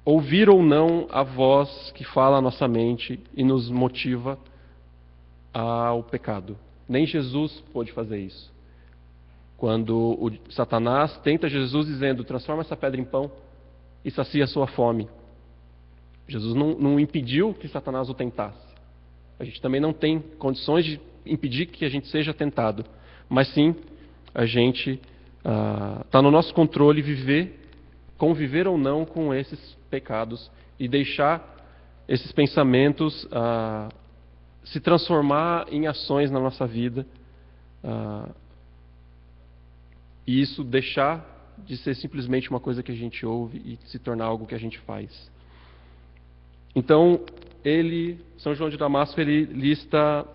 Speaker 3: ouvir ou não a voz que fala à nossa mente e nos motiva ao pecado. Nem Jesus pôde fazer isso. Quando o Satanás tenta Jesus dizendo, transforma essa pedra em pão e sacia a sua fome. Jesus não impediu que Satanás o tentasse. A gente também não tem condições de impedir que a gente seja tentado. Mas sim, a gente está no nosso controle conviver ou não com esses pecados e deixar esses pensamentos se transformar em ações na nossa vida e isso deixar de ser simplesmente uma coisa que a gente ouve e se tornar algo que a gente faz. Então, São João de Damasco, ele lista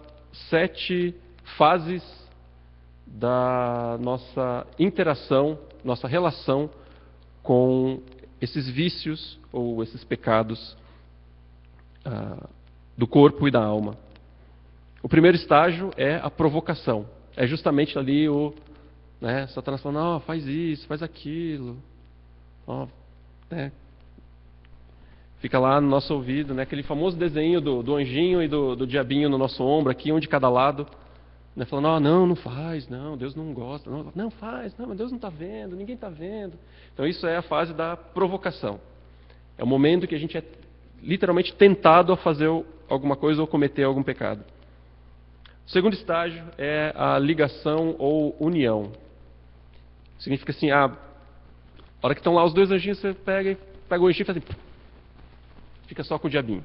Speaker 3: 7 fases da nossa interação, nossa relação com esses vícios ou esses pecados do corpo e da alma. O primeiro estágio é a provocação. É justamente ali Satanás falando, faz isso, faz aquilo. Fica lá no nosso ouvido, né? Aquele famoso desenho do anjinho e do diabinho no nosso ombro, aqui, um de cada lado. Né? Falando, oh, não faz, não, Deus não gosta. Não faz, não, mas Deus não está vendo, ninguém está vendo. Então isso é a fase da provocação. É o momento que a gente é literalmente tentado a fazer alguma coisa ou cometer algum pecado. O segundo estágio é a ligação ou união. Significa assim, a hora que estão lá os dois anjinhos, você pega o anjinho e faz assim, fica só com o diabinho.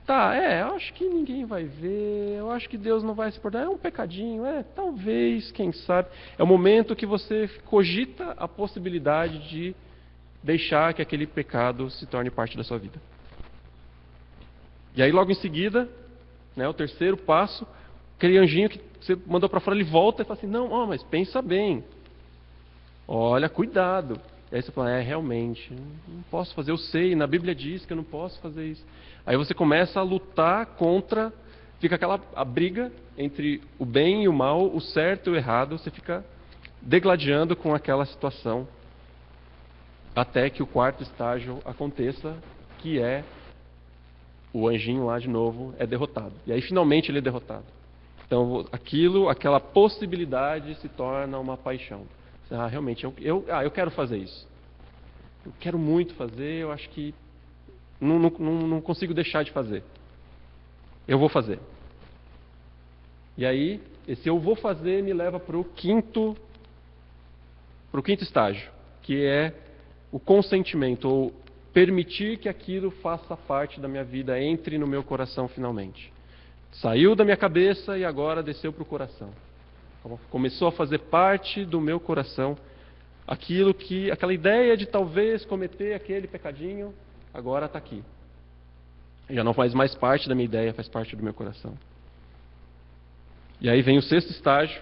Speaker 3: Tá, eu acho que ninguém vai ver, eu acho que Deus não vai se importar, é um pecadinho, talvez, quem sabe. É o momento que você cogita a possibilidade de deixar que aquele pecado se torne parte da sua vida. E aí logo em seguida, né, o terceiro passo, aquele anjinho que você mandou para fora, ele volta e fala assim, não, mas pensa bem, olha, cuidado. E aí você fala, realmente, não posso fazer, eu sei, na Bíblia diz que eu não posso fazer isso. Aí você começa a lutar contra, fica a briga entre o bem e o mal, o certo e o errado, você fica degladiando com aquela situação, até que o quarto estágio aconteça, que é o anjinho lá de novo é derrotado. E aí finalmente ele é derrotado. Então aquela possibilidade se torna uma paixão. Realmente, eu quero fazer isso. Eu quero muito fazer, eu acho que não consigo deixar de fazer. Eu vou fazer. E aí, esse eu vou fazer me leva para o quinto estágio, que é o consentimento, ou permitir que aquilo faça parte da minha vida, entre no meu coração finalmente. Saiu da minha cabeça e agora desceu para o coração. Começou a fazer parte do meu coração aquela ideia de talvez cometer aquele pecadinho, agora está aqui. Já não faz mais parte da minha ideia, faz parte do meu coração. E aí vem o sexto estágio,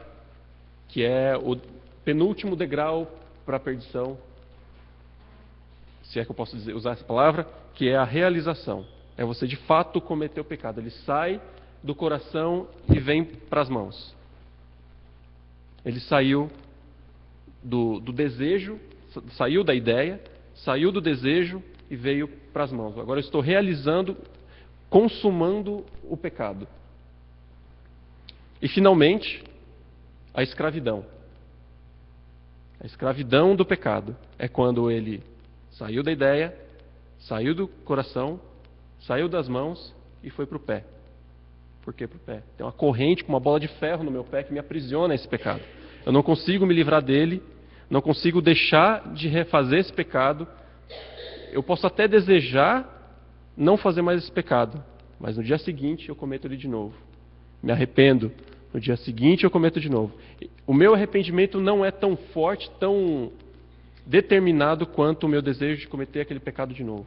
Speaker 3: que é o penúltimo degrau para a perdição, se é que eu posso usar essa palavra, que é a realização. É você de fato cometer o pecado. Ele sai do coração e vem para as mãos. Ele saiu do desejo, saiu da ideia, saiu do desejo e veio para as mãos. Agora eu estou realizando, consumando o pecado. E finalmente, a escravidão. A escravidão do pecado é quando ele saiu da ideia, saiu do coração, saiu das mãos e foi para o pé. Por que para o pé? Tem uma corrente com uma bola de ferro no meu pé que me aprisiona esse pecado. Eu não consigo me livrar dele, não consigo deixar de refazer esse pecado. Eu posso até desejar não fazer mais esse pecado, mas no dia seguinte eu cometo ele de novo. Me arrependo, no dia seguinte eu cometo de novo. O meu arrependimento não é tão forte, tão determinado quanto o meu desejo de cometer aquele pecado de novo.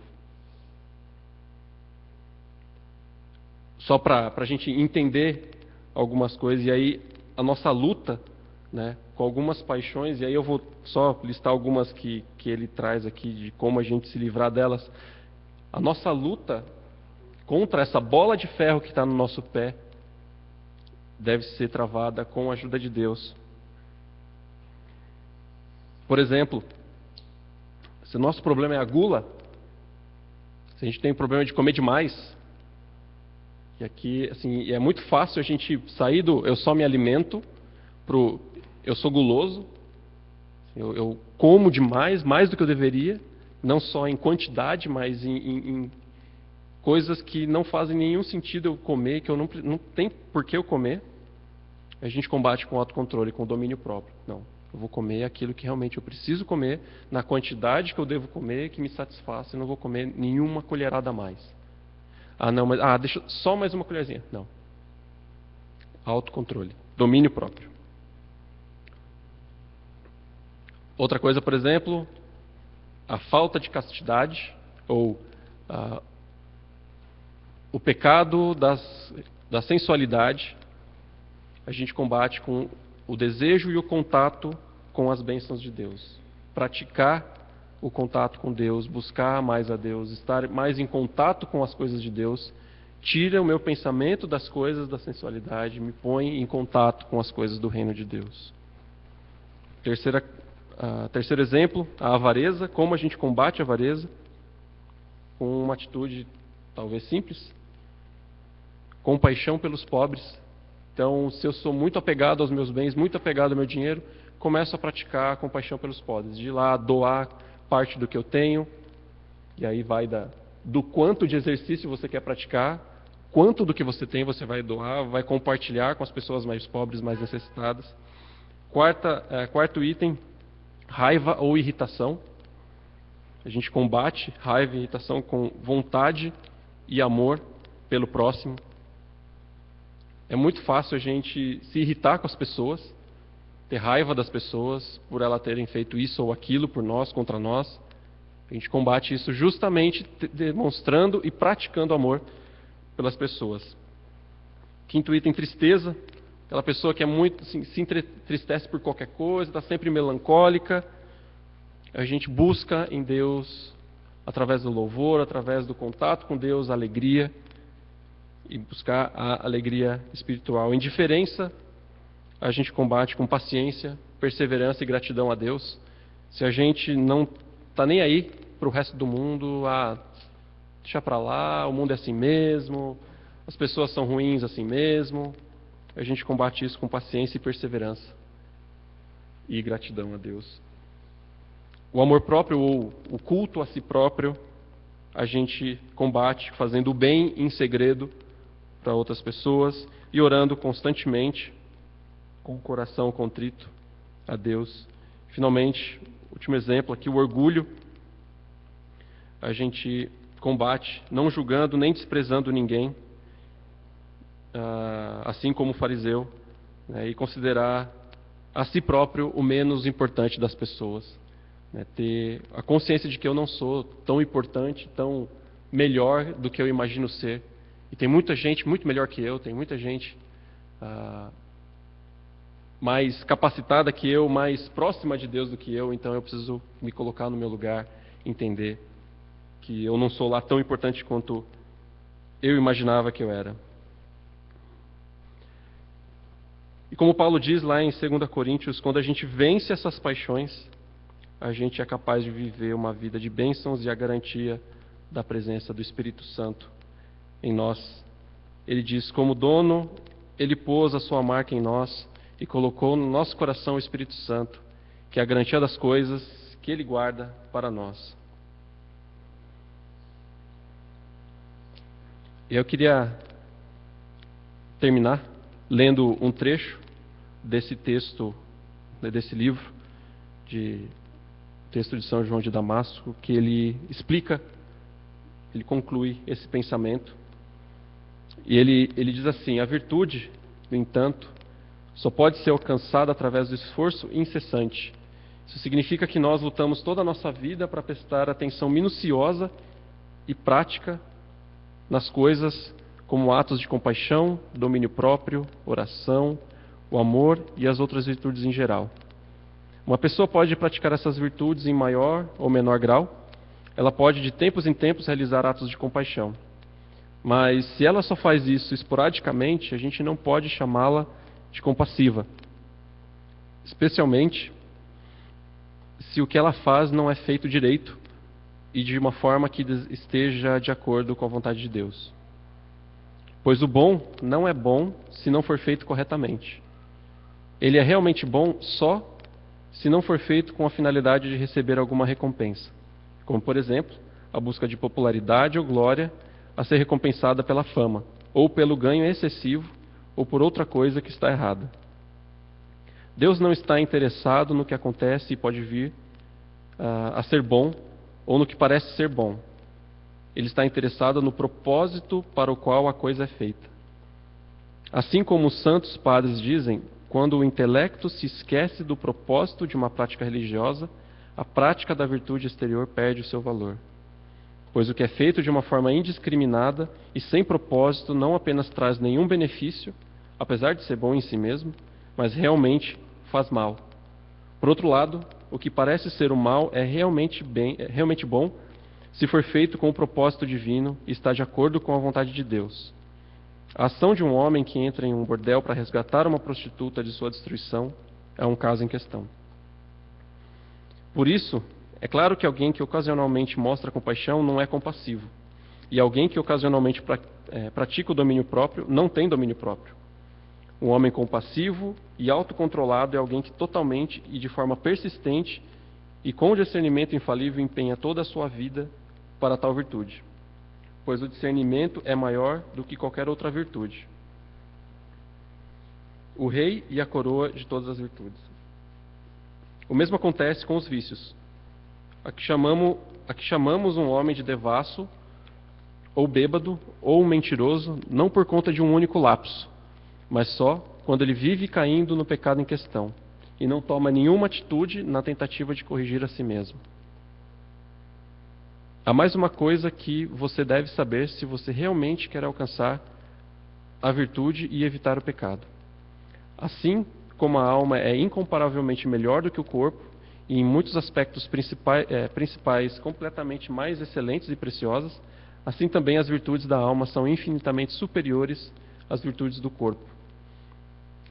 Speaker 3: Só para a gente entender algumas coisas, e aí a nossa luta, né, com algumas paixões, e aí eu vou só listar algumas que ele traz aqui, de como a gente se livrar delas. A nossa luta contra essa bola de ferro que está no nosso pé deve ser travada com a ajuda de Deus. Por exemplo, se o nosso problema é a gula, se a gente tem um problema de comer demais, e aqui assim, é muito fácil a gente sair do eu só me alimento pro eu sou guloso, eu como demais, mais do que eu deveria, não só em quantidade, mas em coisas que não fazem nenhum sentido eu comer, que eu não tem por que eu comer. A gente combate com autocontrole, com domínio próprio. Não, eu vou comer aquilo que realmente eu preciso comer, na quantidade que eu devo comer, que me satisfaça, eu não vou comer nenhuma colherada a mais. Deixa só mais uma colherzinha. Não. Autocontrole, domínio próprio. Outra coisa, por exemplo, a falta de castidade, ou o pecado da sensualidade, a gente combate com o desejo e o contato com as bênçãos de Deus. Praticar o contato com Deus, buscar mais a Deus, estar mais em contato com as coisas de Deus, tira o meu pensamento das coisas da sensualidade, me põe em contato com as coisas do reino de Deus. Terceiro exemplo, a avareza, como a gente combate a avareza. com uma atitude talvez simples, compaixão pelos pobres. Então, se eu sou muito apegado aos meus bens, muito apegado ao meu dinheiro, começo a praticar compaixão pelos pobres, de ir lá doar parte do que eu tenho, e aí vai do quanto de exercício você quer praticar, quanto do que você tem você vai doar, vai compartilhar com as pessoas mais pobres, mais necessitadas. Quarto item, raiva ou irritação. A gente combate raiva e irritação com vontade e amor pelo próximo. É muito fácil a gente se irritar com as pessoas, ter raiva das pessoas por elas terem feito isso ou aquilo por nós, contra nós. A gente combate isso justamente demonstrando e praticando amor pelas pessoas. Quinto item, tristeza. Aquela pessoa que é muito, assim, se entristece por qualquer coisa, está sempre melancólica. A gente busca em Deus, através do louvor, através do contato com Deus, a alegria, e buscar a alegria espiritual. Indiferença, a gente combate com paciência, perseverança e gratidão a Deus. Se a gente não está nem aí para o resto do mundo, deixa para lá, o mundo é assim mesmo, as pessoas são ruins assim mesmo, a gente combate isso com paciência e perseverança e gratidão a Deus. O amor próprio ou o culto a si próprio, a gente combate fazendo o bem em segredo para outras pessoas e orando constantemente com o coração contrito a Deus. Finalmente, último exemplo aqui, o orgulho. A gente combate não julgando nem desprezando ninguém, assim como o fariseu, né, e considerar a si próprio o menos importante das pessoas. Né, ter a consciência de que eu não sou tão importante, tão melhor do que eu imagino ser. E tem muita gente muito melhor que eu, tem muita gente mais capacitada que eu, mais próxima de Deus do que eu, então eu preciso me colocar no meu lugar, entender que eu não sou lá tão importante quanto eu imaginava que eu era. E como Paulo diz lá em 2 Coríntios, quando a gente vence essas paixões, a gente é capaz de viver uma vida de bênçãos e a garantia da presença do Espírito Santo em nós. Ele diz, como dono, ele pôs a sua marca em nós e colocou no nosso coração o Espírito Santo, que é a garantia das coisas que ele guarda para nós. E eu queria terminar lendo um trecho desse texto, desse livro, texto de São João de Damasco, que ele explica, ele conclui esse pensamento. E ele diz assim: a virtude, no entanto, só pode ser alcançada através do esforço incessante. Isso significa que nós lutamos toda a nossa vida para prestar atenção minuciosa e prática nas coisas como atos de compaixão, domínio próprio, oração, o amor e as outras virtudes em geral. Uma pessoa pode praticar essas virtudes em maior ou menor grau. Ela pode, de tempos em tempos, realizar atos de compaixão. Mas se ela só faz isso esporadicamente, a gente não pode chamá-la de compassiva. Especialmente se o que ela faz não é feito direito e de uma forma que esteja de acordo com a vontade de Deus. Pois o bom não é bom se não for feito corretamente. Ele é realmente bom só se não for feito com a finalidade de receber alguma recompensa, como, por exemplo, a busca de popularidade ou glória a ser recompensada pela fama, ou pelo ganho excessivo, ou por outra coisa que está errada. Deus não está interessado no que acontece e pode vir a ser bom, ou no que parece ser bom. Ele está interessado no propósito para o qual a coisa é feita. Assim como os santos padres dizem, quando o intelecto se esquece do propósito de uma prática religiosa, a prática da virtude exterior perde o seu valor. Pois o que é feito de uma forma indiscriminada e sem propósito não apenas traz nenhum benefício, apesar de ser bom em si mesmo, mas realmente faz mal. Por outro lado, o que parece ser o mal é realmente bom se for feito com o propósito divino e está de acordo com a vontade de Deus. A ação de um homem que entra em um bordel para resgatar uma prostituta de sua destruição é um caso em questão. Por isso, É claro que alguém que ocasionalmente mostra compaixão não é compassivo. E alguém que ocasionalmente pratica o domínio próprio não tem domínio próprio. Um homem compassivo e autocontrolado é alguém que totalmente e de forma persistente e com discernimento infalível empenha toda a sua vida para tal virtude, pois o discernimento é maior do que qualquer outra virtude. O rei e a coroa de todas as virtudes. O mesmo acontece com os vícios. Aqui chamamos um homem de devasso, ou bêbado, ou um mentiroso, não por conta de um único lapso, mas só quando ele vive caindo no pecado em questão e não toma nenhuma atitude na tentativa de corrigir a si mesmo. Há mais uma coisa que você deve saber se você realmente quer alcançar a virtude e evitar o pecado. Assim como a alma é incomparavelmente melhor do que o corpo, e em muitos aspectos principais completamente mais excelentes e preciosas, assim também as virtudes da alma são infinitamente superiores às virtudes do corpo.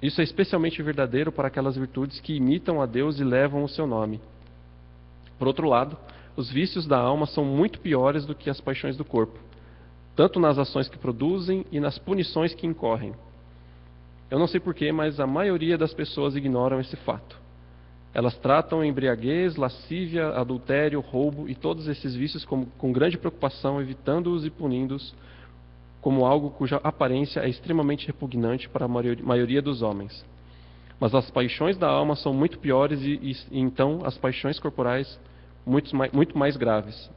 Speaker 3: Isso é especialmente verdadeiro para aquelas virtudes que imitam a Deus e levam o seu nome. Por outro lado, os vícios da alma são muito piores do que as paixões do corpo, tanto nas ações que produzem e nas punições que incorrem. Eu não sei porquê, mas a maioria das pessoas ignoram esse fato. Elas tratam embriaguez, lascívia, adultério, roubo e todos esses vícios com grande preocupação, evitando-os e punindo-os como algo cuja aparência é extremamente repugnante para a maioria dos homens. Mas as paixões da alma são muito piores e então as paixões corporais muito mais graves,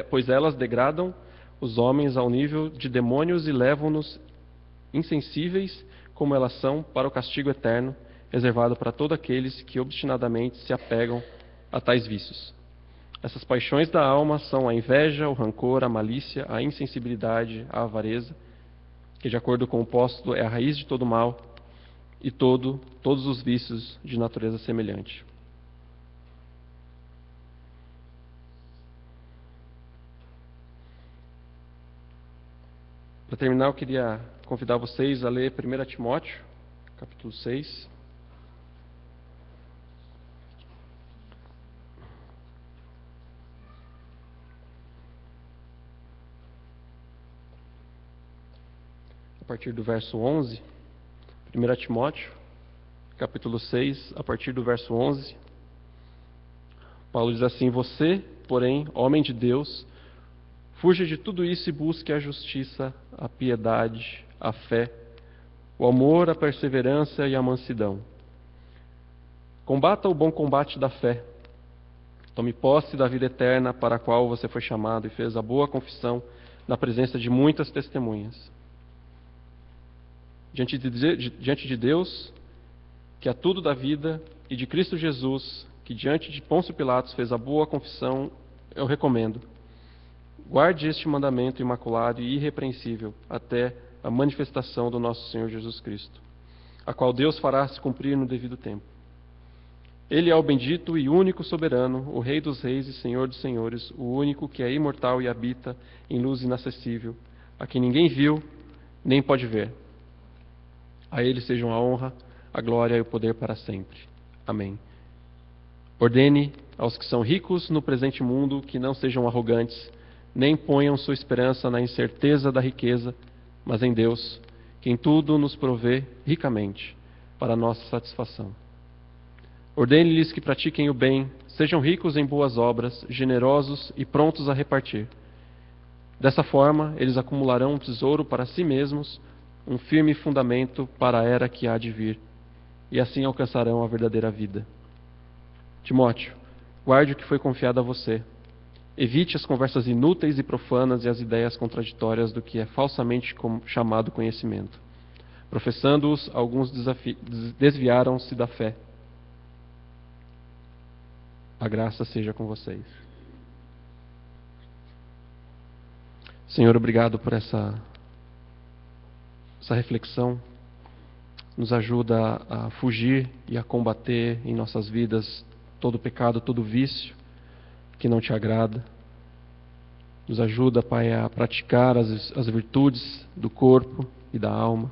Speaker 3: pois elas degradam os homens ao nível de demônios e levam-nos insensíveis como elas são para o castigo eterno reservado para todos aqueles que obstinadamente se apegam a tais vícios. Essas paixões da alma são a inveja, o rancor, a malícia, a insensibilidade, a avareza, que de acordo com o apóstolo é a raiz de todo mal e todos os vícios de natureza semelhante. Para terminar, eu queria convidar vocês a ler 1 Timóteo, capítulo 6. A partir do verso 11, 1 Timóteo, capítulo 6, a partir do verso 11, Paulo diz assim: Você, porém, homem de Deus, fuja de tudo isso e busque a justiça, a piedade, a fé, o amor, a perseverança e a mansidão. Combata o bom combate da fé. Tome posse da vida eterna para a qual você foi chamado e fez a boa confissão na presença de muitas testemunhas. Diante de Deus, que a tudo dá vida, e de Cristo Jesus, que diante de Pôncio Pilatos fez a boa confissão, eu recomendo. Guarde este mandamento imaculado e irrepreensível até a manifestação do nosso Senhor Jesus Cristo, a qual Deus fará se cumprir no devido tempo. Ele é o bendito e único soberano, o Rei dos reis e Senhor dos senhores, o único que é imortal e habita em luz inacessível, a quem ninguém viu nem pode ver. A Ele sejam a honra, a glória e o poder para sempre. Amém. Ordene aos que são ricos no presente mundo que não sejam arrogantes, nem ponham sua esperança na incerteza da riqueza, mas em Deus, que em tudo nos provê ricamente, para a nossa satisfação. Ordene-lhes que pratiquem o bem, sejam ricos em boas obras, generosos e prontos a repartir. Dessa forma, eles acumularão um tesouro para si mesmos, um firme fundamento para a era que há de vir, e assim alcançarão a verdadeira vida. Timóteo, guarde o que foi confiado a você. Evite as conversas inúteis e profanas e as ideias contraditórias do que é falsamente chamado conhecimento. Professando-os, alguns desviaram-se da fé. A graça seja com vocês. Senhor, obrigado por essa reflexão. Nos ajuda a fugir e a combater em nossas vidas todo pecado, todo vício que não te agrada. Nos ajuda, Pai, a praticar as virtudes do corpo e da alma.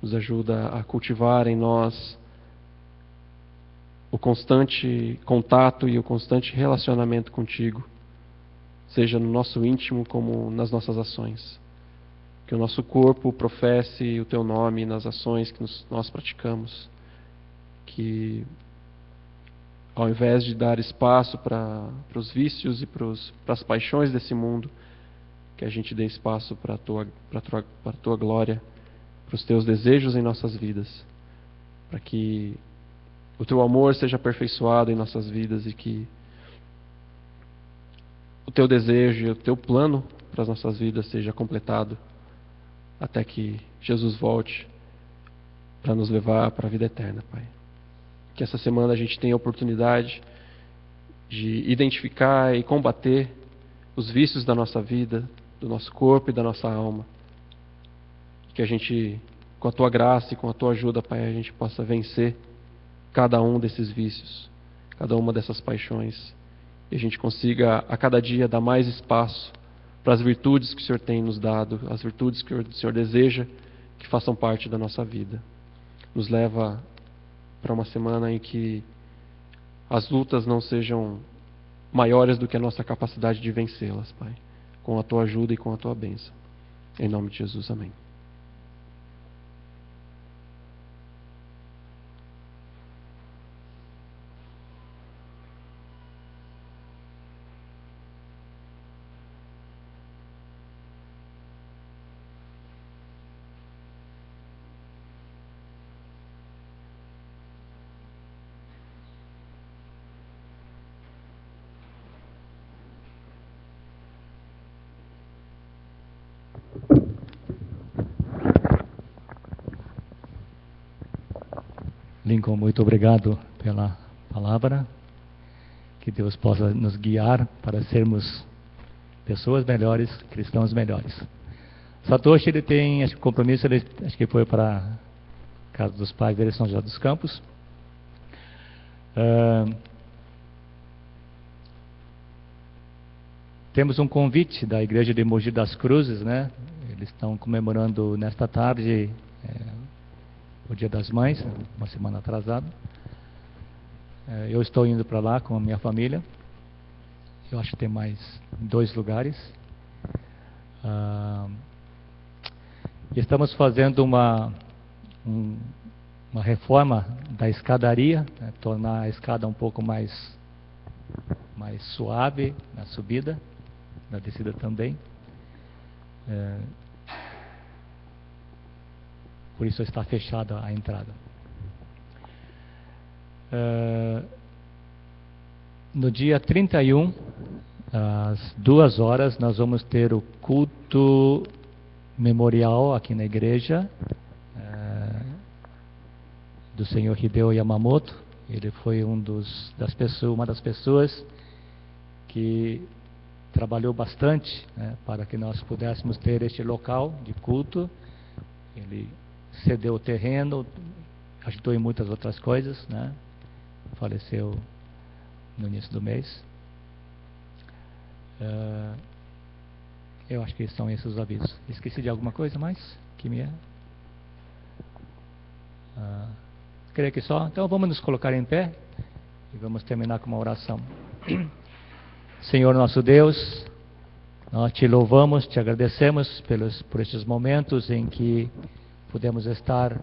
Speaker 3: Nos ajuda a cultivar em nós o constante contato e o constante relacionamento contigo, seja no nosso íntimo como nas nossas ações. Que o nosso corpo professe o teu nome nas ações que nós praticamos. Que ao invés de dar espaço para os vícios e para as paixões desse mundo, que a gente dê espaço para a tua glória, para os teus desejos em nossas vidas, para que o teu amor seja aperfeiçoado em nossas vidas e que o teu desejo e o teu plano para as nossas vidas seja completado até que Jesus volte para nos levar para a vida eterna, Pai. Que essa semana a gente tenha a oportunidade de identificar e combater os vícios da nossa vida, do nosso corpo e da nossa alma. Que a gente, com a tua graça e com a tua ajuda, Pai, a gente possa vencer cada um desses vícios, cada uma dessas paixões. E a gente consiga a cada dia dar mais espaço para as virtudes que o Senhor tem nos dado, as virtudes que o Senhor deseja que façam parte da nossa vida. Nos leva para uma semana em que as lutas não sejam maiores do que a nossa capacidade de vencê-las, Pai, com a tua ajuda e com a tua bênção. Em nome de Jesus, amém.
Speaker 4: Lincoln, muito obrigado pela palavra. Que Deus possa nos guiar para sermos pessoas melhores, cristãos melhores. Satoshi, ele tem compromisso, ele acho que foi para a casa dos pais dele, São José dos Campos. Temos um convite da igreja de Mogi das Cruzes, né? Eles estão comemorando nesta tarde o Dia das Mães, uma semana atrasada. Eu estou indo para lá com a minha família. Eu acho que tem mais 2 lugares. E estamos fazendo uma reforma da escadaria, né, tornar a escada um pouco mais suave na subida, na descida também. Por isso está fechada a entrada. No dia 31, às 2 horas, nós vamos ter o culto memorial aqui na igreja do senhor Hideo Yamamoto. Ele foi uma das pessoas que trabalhou bastante, né, para que nós pudéssemos ter este local de culto. Ele cedeu o terreno, ajudou em muitas outras coisas, né? Faleceu no início do mês. Eu acho que são esses os avisos. Esqueci de alguma coisa mais? Que me é? Creio que só. Então vamos nos colocar em pé e vamos terminar com uma oração. Senhor nosso Deus, nós te louvamos, te agradecemos por estes momentos em que podemos estar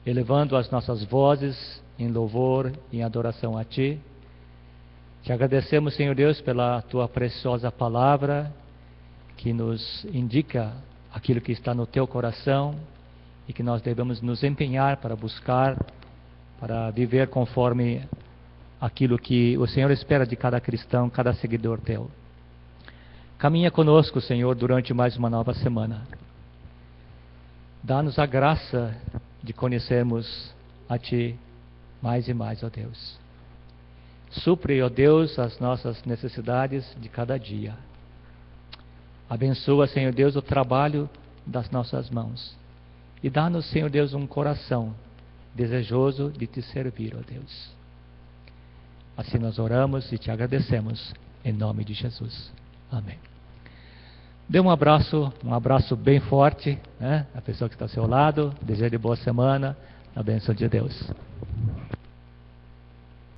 Speaker 4: elevando as nossas vozes em louvor e em adoração a Ti. Te agradecemos, Senhor Deus, pela Tua preciosa palavra que nos indica aquilo que está no Teu coração e que nós devemos nos empenhar para buscar, para viver conforme aquilo que o Senhor espera de cada cristão, cada seguidor Teu. Caminha conosco, Senhor, durante mais uma nova semana. Dá-nos a graça de conhecermos a Ti mais e mais, ó Deus. Supre, ó Deus, as nossas necessidades de cada dia. Abençoa, Senhor Deus, o trabalho das nossas mãos. E dá-nos, Senhor Deus, um coração desejoso de Te servir, ó Deus. Assim nós oramos e Te agradecemos, em nome de Jesus. Amém. Dê um abraço bem forte, né? A pessoa que está ao seu lado. Desejo de boa semana, a bênção de Deus.